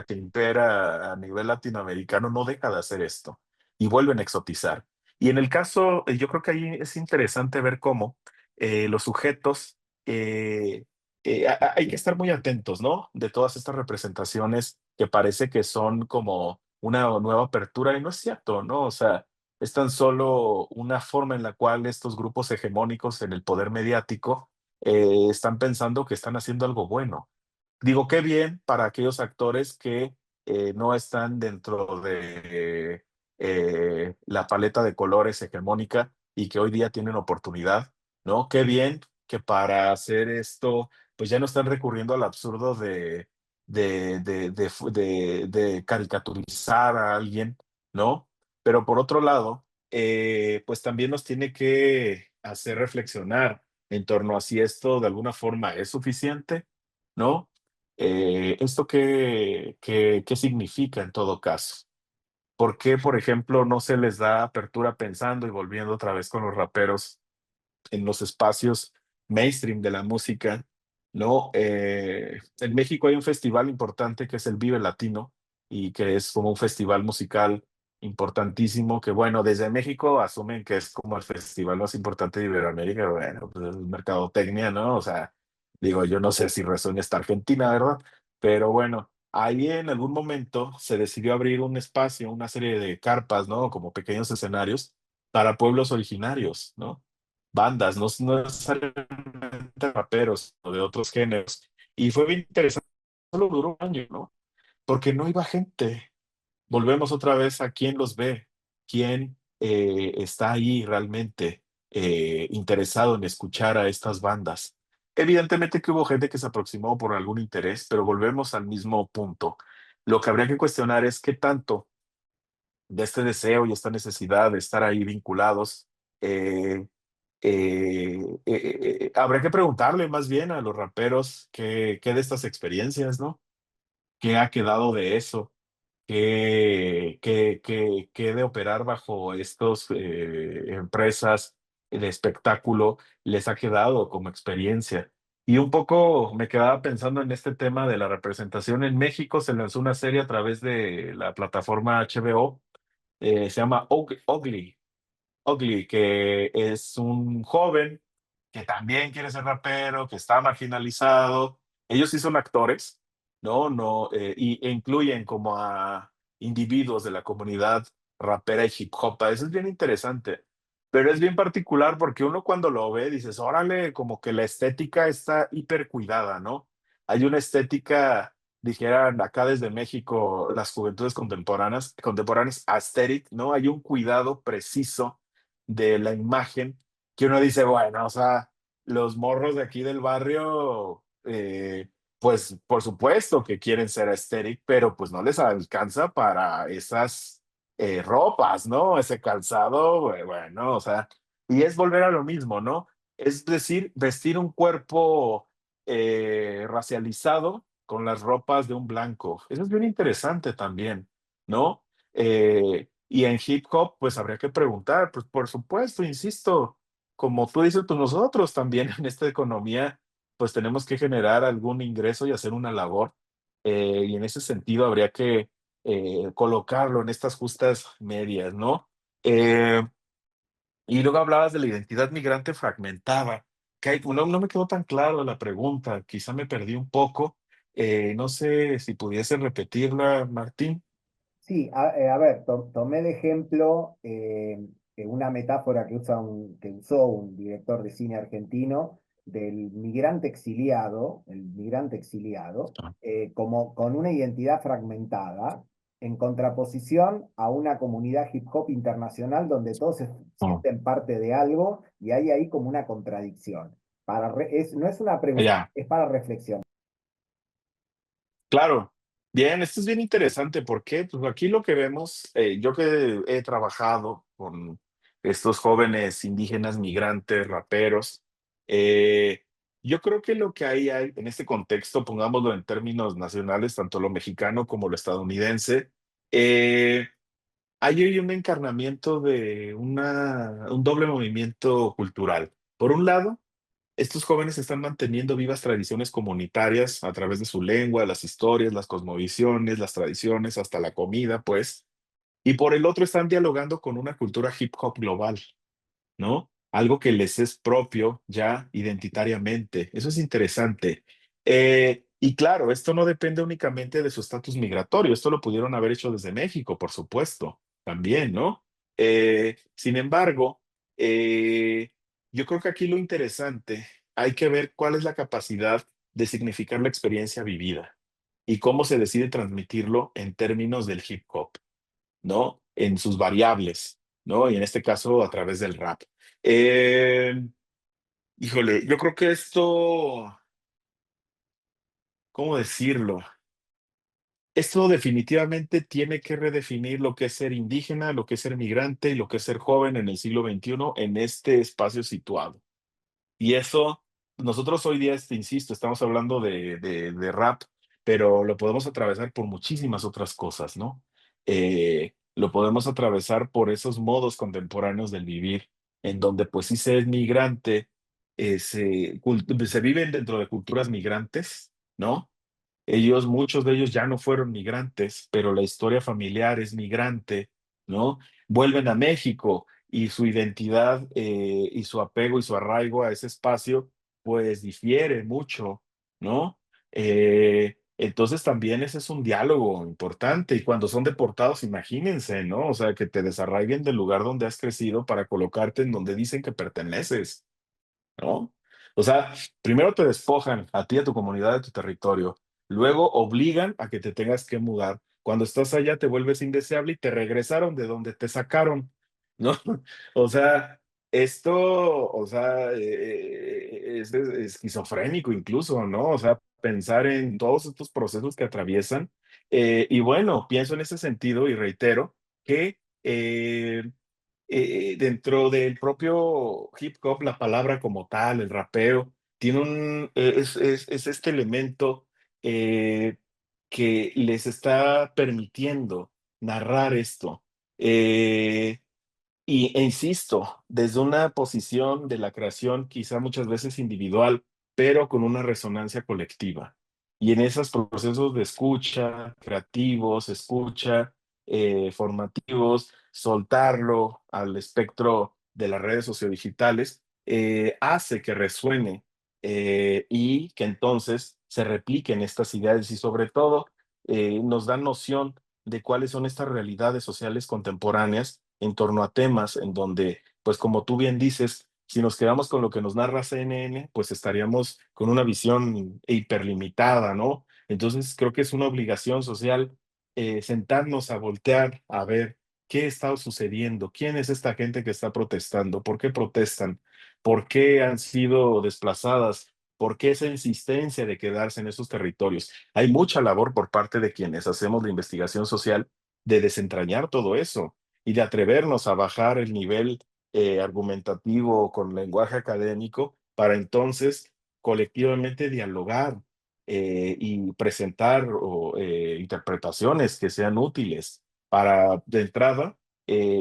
que impera a nivel latinoamericano no deja de hacer esto y vuelven a exotizar. Y en el caso, yo creo que ahí es interesante ver cómo los sujetos, hay que estar muy atentos, ¿no? De todas estas representaciones que parece que son como una nueva apertura y no es cierto, ¿no? O sea, es tan solo una forma en la cual estos grupos hegemónicos en el poder mediático están pensando que están haciendo algo bueno. Digo, qué bien para aquellos actores que no están dentro de la paleta de colores hegemónica y que hoy día tienen oportunidad, ¿no? Qué bien que para hacer esto, pues ya no están recurriendo al absurdo de caricaturizar a alguien, ¿no? Pero por otro lado, pues también nos tiene que hacer reflexionar en torno a si esto de alguna forma es suficiente, ¿no? ¿Esto qué significa en todo caso? ¿Por qué, por ejemplo, no se les da apertura pensando y volviendo otra vez con los raperos en los espacios mainstream de la música? ¿no? En México hay un festival importante que es el Vive Latino y que es como un festival musical importantísimo que, bueno, desde México asumen que es como el festival más importante de Iberoamérica. Bueno, pues es mercadotecnia, ¿no? O sea, digo, yo no sé si resuena esta Argentina, ¿verdad? Pero bueno, ahí en algún momento se decidió abrir un espacio, una serie de carpas, ¿no? Como pequeños escenarios para pueblos originarios, ¿no? Bandas, no necesariamente raperos o de otros géneros. Y fue bien interesante, solo duró un año, ¿no? Porque no iba gente. Volvemos otra vez a quién los ve, quién está ahí realmente interesado en escuchar a estas bandas. Evidentemente que hubo gente que se aproximó por algún interés, pero volvemos al mismo punto. Lo que habría que cuestionar es qué tanto de este deseo y esta necesidad de estar ahí vinculados, eh, habría que preguntarle más bien a los raperos qué de estas experiencias, ¿no? ¿Qué ha quedado de eso? ¿Qué de operar bajo estas empresas de espectáculo les ha quedado como experiencia? Y un poco me quedaba pensando en este tema de la representación en México. Se lanzó una serie a través de la plataforma HBO, se llama Ugly. Ugly, que es un joven que también quiere ser rapero, que está marginalizado. Ellos sí son actores, ¿no? No, e incluyen como a individuos de la comunidad rapera y hip hop. Eso es bien interesante, pero es bien particular porque uno cuando lo ve dices, órale, como que la estética está hiper cuidada, ¿no? Hay una estética, dijeran acá desde México, las juventudes contemporáneas, aesthetic, ¿no? Hay un cuidado preciso de la imagen que uno dice, bueno, o sea, los morros de aquí del barrio, pues por supuesto que quieren ser aesthetic, pero pues no les alcanza para esas ropas, ¿no? Ese calzado, bueno, o sea, y es volver a lo mismo, ¿no? Es decir, vestir un cuerpo racializado con las ropas de un blanco. Eso es bien interesante también, ¿no? Y en hip hop, pues habría que preguntar, pues por supuesto, insisto, como tú dices, pues nosotros también en esta economía, pues tenemos que generar algún ingreso y hacer una labor. Y en ese sentido habría que colocarlo en estas justas medias, ¿no? Eh, y luego hablabas de la identidad migrante fragmentada, no me quedó tan claro la pregunta, quizá me perdí un poco. No sé si pudiese repetirla, Martín. Sí, a ver, tomé de ejemplo una metáfora que usó un director de cine argentino del migrante exiliado, el migrante exiliado, como con una identidad fragmentada, en contraposición a una comunidad hip hop internacional donde todos se Oh, sienten parte de algo y hay ahí como una contradicción. No es una pregunta, ya. es para reflexionar. Claro, bien, esto es bien interesante porque pues aquí lo que vemos, yo que he trabajado con estos jóvenes indígenas, migrantes, raperos, eh, yo creo que lo que hay en este contexto, pongámoslo en términos nacionales, tanto lo mexicano como lo estadounidense, eh, hay hoy un encarnamiento de un doble movimiento cultural. Por un lado, estos jóvenes están manteniendo vivas tradiciones comunitarias a través de su lengua, las historias, las cosmovisiones, las tradiciones, hasta la comida, pues. Y por el otro están dialogando con una cultura hip hop global, ¿no? Algo que les es propio ya identitariamente. Eso es interesante. Y claro, esto no depende únicamente de su estatus migratorio. Esto lo pudieron haber hecho desde México, por supuesto, también, ¿no? Sin embargo, eh, yo creo que aquí lo interesante, hay que ver cuál es la capacidad de significar la experiencia vivida y cómo se decide transmitirlo en términos del hip hop, ¿no? En sus variables, ¿no? Y en este caso a través del rap. Eh, híjole, yo creo que esto, ¿cómo decirlo? Esto definitivamente tiene que redefinir lo que es ser indígena, lo que es ser migrante y lo que es ser joven en el siglo XXI en este espacio situado. Y eso, nosotros hoy día, insisto, estamos hablando de rap, pero lo podemos atravesar por muchísimas otras cosas, ¿no? Lo podemos atravesar por esos modos contemporáneos del vivir, en donde pues sí se es migrante, se viven dentro de culturas migrantes, ¿no? Ellos, muchos de ellos ya no fueron migrantes, pero la historia familiar es migrante, ¿no? Vuelven a México y su identidad y su apego y su arraigo a ese espacio, pues difiere mucho, ¿no? Entonces también ese es un diálogo importante y cuando son deportados, imagínense, ¿no? O sea, que te desarraiguen del lugar donde has crecido para colocarte en donde dicen que perteneces, ¿no? O sea, primero te despojan a ti, a tu comunidad, a tu territorio, luego obligan a que te tengas que mudar. Cuando estás allá te vuelves indeseable y te regresaron de donde te sacaron, ¿no? O sea, esto, o sea, es esquizofrénico incluso, ¿no? O sea, pensar en todos estos procesos que atraviesan. Y bueno, pienso en ese sentido y reitero que dentro del propio hip hop, la palabra como tal, el rapeo, tiene es este elemento eh, que les está permitiendo narrar esto. Eh, e insisto, desde una posición de la creación quizá muchas veces individual, pero con una resonancia colectiva. Y en esos procesos de escucha, creativos, escucha, formativos, soltarlo al espectro de las redes sociodigitales, hace que resuene y que entonces se repliquen estas ideas y sobre todo nos dan noción de cuáles son estas realidades sociales contemporáneas en torno a temas en donde, pues como tú bien dices, si nos quedamos con lo que nos narra CNN, pues estaríamos con una visión hiperlimitada, ¿no? Entonces creo que es una obligación social sentarnos a voltear a ver qué está sucediendo, quién es esta gente que está protestando, por qué protestan, por qué han sido desplazadas, por qué esa insistencia de quedarse en esos territorios. Hay mucha labor por parte de quienes hacemos la investigación social de desentrañar todo eso y de atrevernos a bajar el nivel argumentativo con lenguaje académico para entonces colectivamente dialogar y presentar interpretaciones que sean útiles para, de entrada,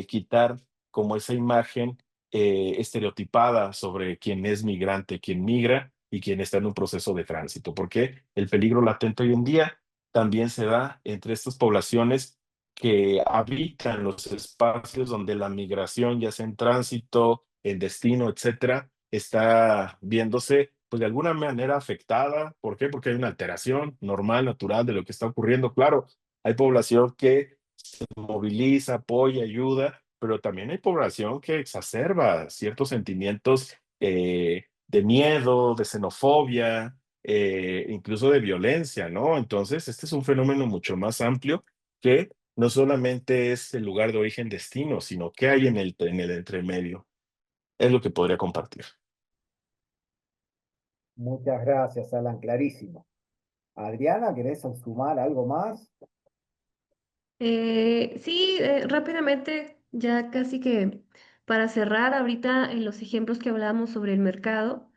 quitar como esa imagen estereotipada sobre quién es migrante, quién migra y quién está en un proceso de tránsito, porque el peligro latente hoy en día también se da entre estas poblaciones que habitan los espacios donde la migración, ya sea en tránsito, en destino, etcétera, está viéndose pues de alguna manera afectada. ¿Por qué? Porque hay una alteración normal, natural de lo que está ocurriendo. Claro, hay población que se moviliza, apoya, ayuda, pero también hay población que exacerba ciertos sentimientos de miedo, de xenofobia, incluso de violencia, ¿no? Entonces, este es un fenómeno mucho más amplio que no solamente es el lugar de origen destino, sino qué hay en el entremedio. Es lo que podría compartir. Muchas gracias, Alan, clarísimo. Adriana, ¿querés sumar algo más? Sí, rápidamente, ya casi que para cerrar ahorita en los ejemplos que hablábamos sobre el mercado.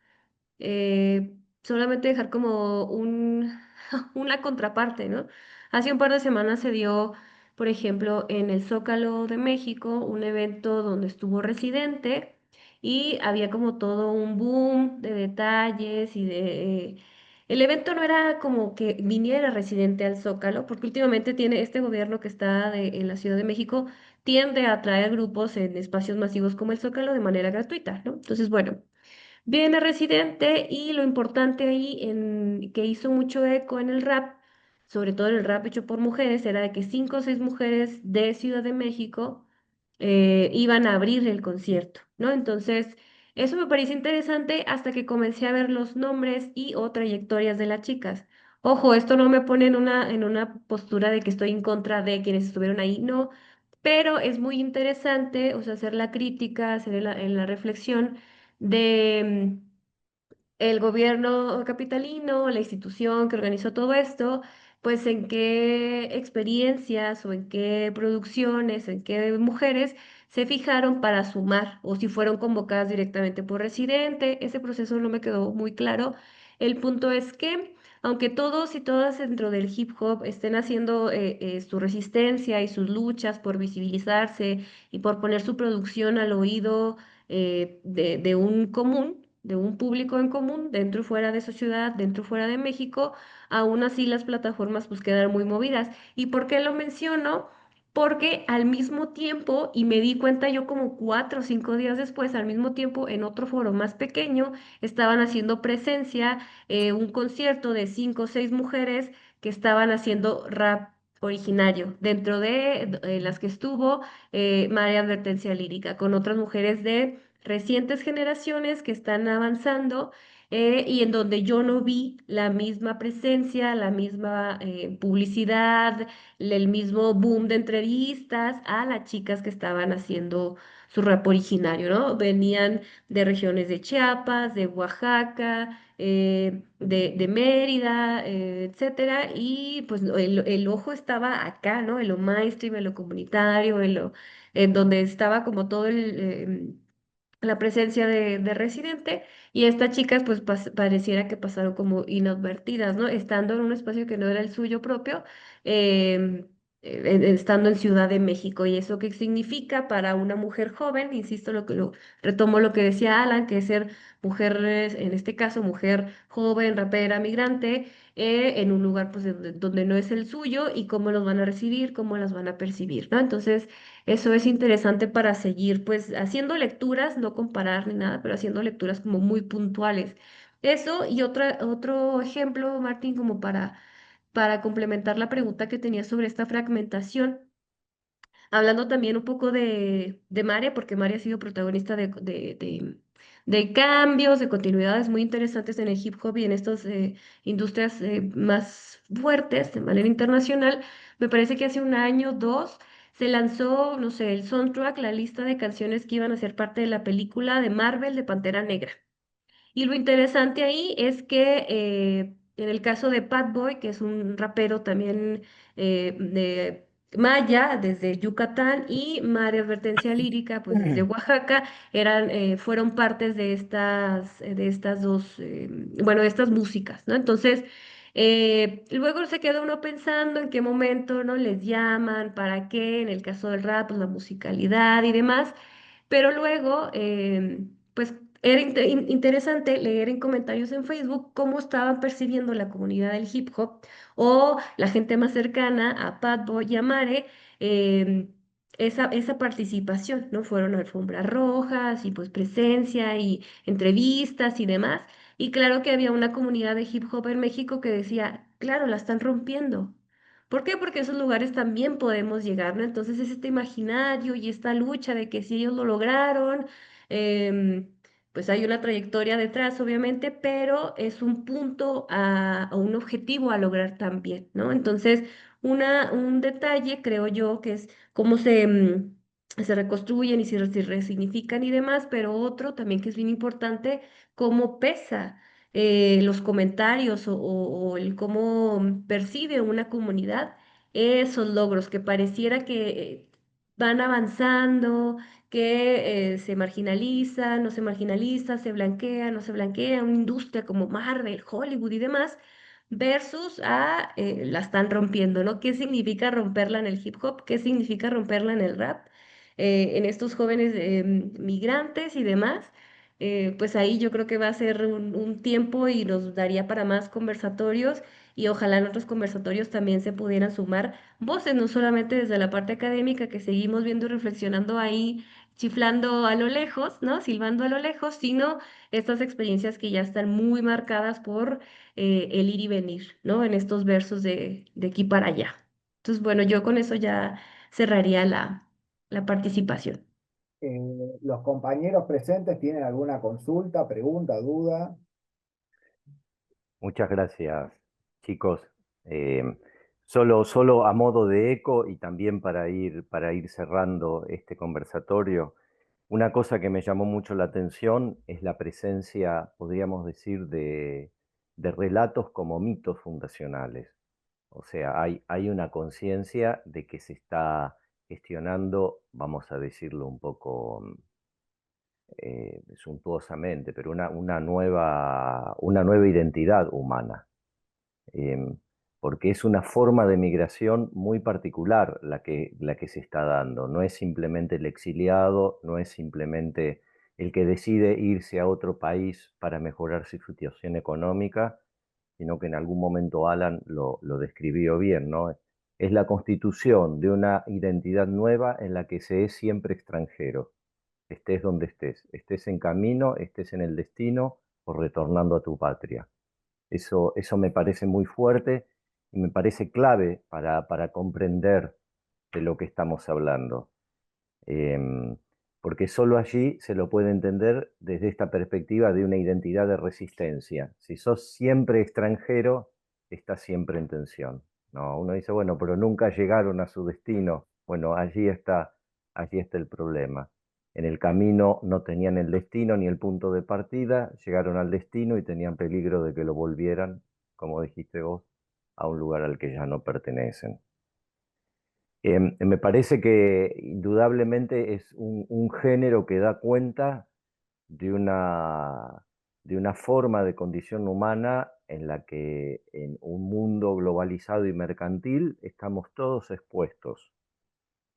Solamente dejar como una contraparte, ¿no? Hace un par de semanas se dio, por ejemplo, en el Zócalo de México, un evento donde estuvo Residente y había como todo un boom de detalles y de... el evento no era como que viniera Residente al Zócalo, porque últimamente tiene este gobierno que está en la Ciudad de México, tiende a atraer grupos en espacios masivos como el Zócalo de manera gratuita, ¿no? Entonces, bueno. Viene Residente y lo importante ahí que hizo mucho eco en el rap, sobre todo en el rap hecho por mujeres, era de que 5 o 6 mujeres de Ciudad de México iban a abrir el concierto, ¿no? Entonces, eso me pareció interesante hasta que comencé a ver los nombres y o trayectorias de las chicas. Ojo, esto no me pone en una postura de que estoy en contra de quienes estuvieron ahí, no, pero es muy interesante, o sea, hacer la crítica, hacer la reflexión de el gobierno capitalino, la institución que organizó todo esto, pues en qué experiencias o en qué producciones, en qué mujeres se fijaron para sumar o si fueron convocadas directamente por Residente. Ese proceso no me quedó muy claro. El punto es que, aunque todos y todas dentro del hip hop estén haciendo su resistencia y sus luchas por visibilizarse y por poner su producción al oído de un común, de un público en común, dentro y fuera de su ciudad, dentro y fuera de México, aún así las plataformas pues quedan muy movidas. ¿Y por qué lo menciono? Porque al mismo tiempo, y me di cuenta yo como 4 o 5 días después, al mismo tiempo en otro foro más pequeño, estaban haciendo presencia, un concierto de 5 o 6 mujeres que estaban haciendo rap originario, dentro de las que estuvo María Advertencia Lírica, con otras mujeres de recientes generaciones que están avanzando, y en donde yo no vi la misma presencia, la misma publicidad, el mismo boom de entrevistas a las chicas que estaban haciendo su rap originario, ¿no? Venían de regiones de Chiapas, de Oaxaca, de Mérida, etcétera, y pues no, el ojo estaba acá, ¿no? En lo mainstream, en lo comunitario, en donde estaba como todo la presencia de Residente, y estas chicas pues pareciera que pasaron como inadvertidas, ¿no? Estando en un espacio que no era el suyo propio, em, estando en Ciudad de México. ¿Y eso qué significa para una mujer joven? Insisto, retomo lo que decía Alan, que es ser mujer, en este caso mujer joven, rapera, migrante, en un lugar pues donde no es el suyo, y cómo los van a recibir, cómo las van a percibir, ¿no? Entonces, eso es interesante para seguir, pues, haciendo lecturas, no comparar ni nada, pero haciendo lecturas como muy puntuales. Eso y otro ejemplo, Martín, como para complementar la pregunta que tenía sobre esta fragmentación. Hablando también un poco de Mare, porque Mare ha sido protagonista de cambios, de continuidades muy interesantes en el hip hop y en estas industrias más fuertes de manera internacional. Me parece que hace un año, dos, se lanzó, no sé, el soundtrack, la lista de canciones que iban a ser parte de la película de Marvel de Pantera Negra. Y lo interesante ahí es que en el caso de Pat Boy, que es un rapero también de maya, desde Yucatán, y María Advertencia Lírica, pues desde Oaxaca, fueron partes de estas dos, bueno, de estas músicas, ¿no? Entonces, luego se queda uno pensando en qué momento, ¿no? Les llaman, para qué, en el caso del rap, pues, la musicalidad y demás. Pero luego, pues era interesante leer en comentarios en Facebook cómo estaban percibiendo la comunidad del hip hop o la gente más cercana a Padbo y a Mare, em, esa participación, ¿no? Fueron alfombras rojas y pues presencia y entrevistas y demás. Y claro que había una comunidad de hip hop en México que decía, claro, la están rompiendo. ¿Por qué? Porque a esos lugares también podemos llegar, ¿no? Entonces es este imaginario y esta lucha de que si ellos lo lograron, em, pues hay una trayectoria detrás, obviamente, pero es un punto a un objetivo a lograr también, ¿no? Entonces, un detalle, creo yo, que es cómo se reconstruyen y se resignifican y demás, pero otro también que es bien importante, cómo pesa los comentarios o el cómo percibe una comunidad esos logros que pareciera que van avanzando, que se marginaliza, no se marginaliza, se blanquea, no se blanquea, una industria como Marvel, Hollywood y demás, versus la están rompiendo, ¿no? ¿Qué significa romperla en el hip hop? ¿Qué significa romperla en el rap? En estos jóvenes migrantes y demás. Pues ahí yo creo que va a ser un tiempo y nos daría para más conversatorios, y ojalá en otros conversatorios también se pudieran sumar voces, no solamente desde la parte académica que seguimos viendo y reflexionando ahí, chiflando a lo lejos, ¿no? Silbando a lo lejos, sino estas experiencias que ya están muy marcadas por el ir y venir, ¿no? En estos versos de aquí para allá. Entonces, bueno, yo con eso ya cerraría la participación. ¿Los compañeros presentes tienen alguna consulta, pregunta, duda? Muchas gracias, chicos. Eh, solo a modo de eco y también para ir cerrando este conversatorio, una cosa que me llamó mucho la atención es la presencia, podríamos decir, de relatos como mitos fundacionales. O sea, hay una conciencia de que se está gestionando, vamos a decirlo un poco suntuosamente, pero una nueva identidad humana, em, porque es una forma de migración muy particular la que se está dando. No es simplemente el exiliado, no es simplemente el que decide irse a otro país para mejorar su situación económica, sino que en algún momento Alan lo describió bien, ¿no? Es la constitución de una identidad nueva en la que se es siempre extranjero, estés donde estés, estés en camino, estés en el destino o retornando a tu patria. Eso me parece muy fuerte y me parece clave para comprender de lo que estamos hablando. Em, Porque solo allí se lo puede entender desde esta perspectiva de una identidad de resistencia. Si sos siempre extranjero, estás siempre en tensión. No, uno dice, bueno, pero nunca llegaron a su destino. Bueno, allí está el problema. En el camino no tenían el destino ni el punto de partida, llegaron al destino y tenían peligro de que lo volvieran, como dijiste vos, a un lugar al que ya no pertenecen. Me parece que indudablemente es un género que da cuenta de de una forma de condición humana en la que en un mundo globalizado y mercantil estamos todos expuestos.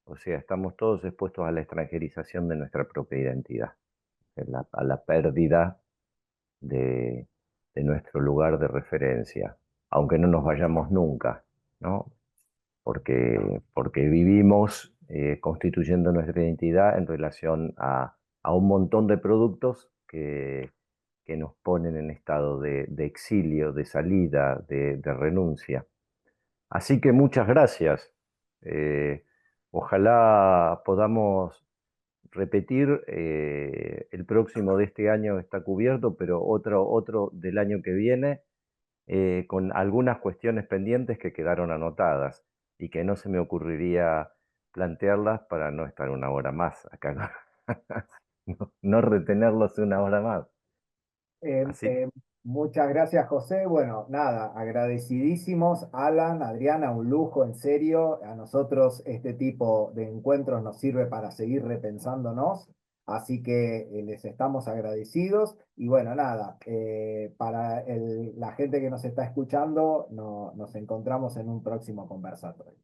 O sea, estamos todos expuestos a la extranjerización de nuestra propia identidad, a la pérdida de, de nuestro lugar de referencia, aunque no nos vayamos nunca, ¿no? Porque vivimos constituyendo nuestra identidad en relación a un montón de productos que nos ponen en estado de exilio, de salida, de renuncia. Así que muchas gracias. Eh, Ojalá podamos repetir, el próximo de este año está cubierto, pero otro del año que viene, con algunas cuestiones pendientes que quedaron anotadas y que no se me ocurriría plantearlas para no estar una hora más acá, no retenerlos una hora más. Eh, Así, eh, Muchas gracias, José. Bueno, nada, agradecidísimos. Alan, Adriana, un lujo, en serio. A nosotros este tipo de encuentros nos sirve para seguir repensándonos. Así que les estamos agradecidos. Y bueno, nada, para la gente que nos está escuchando, nos encontramos en un próximo conversatorio.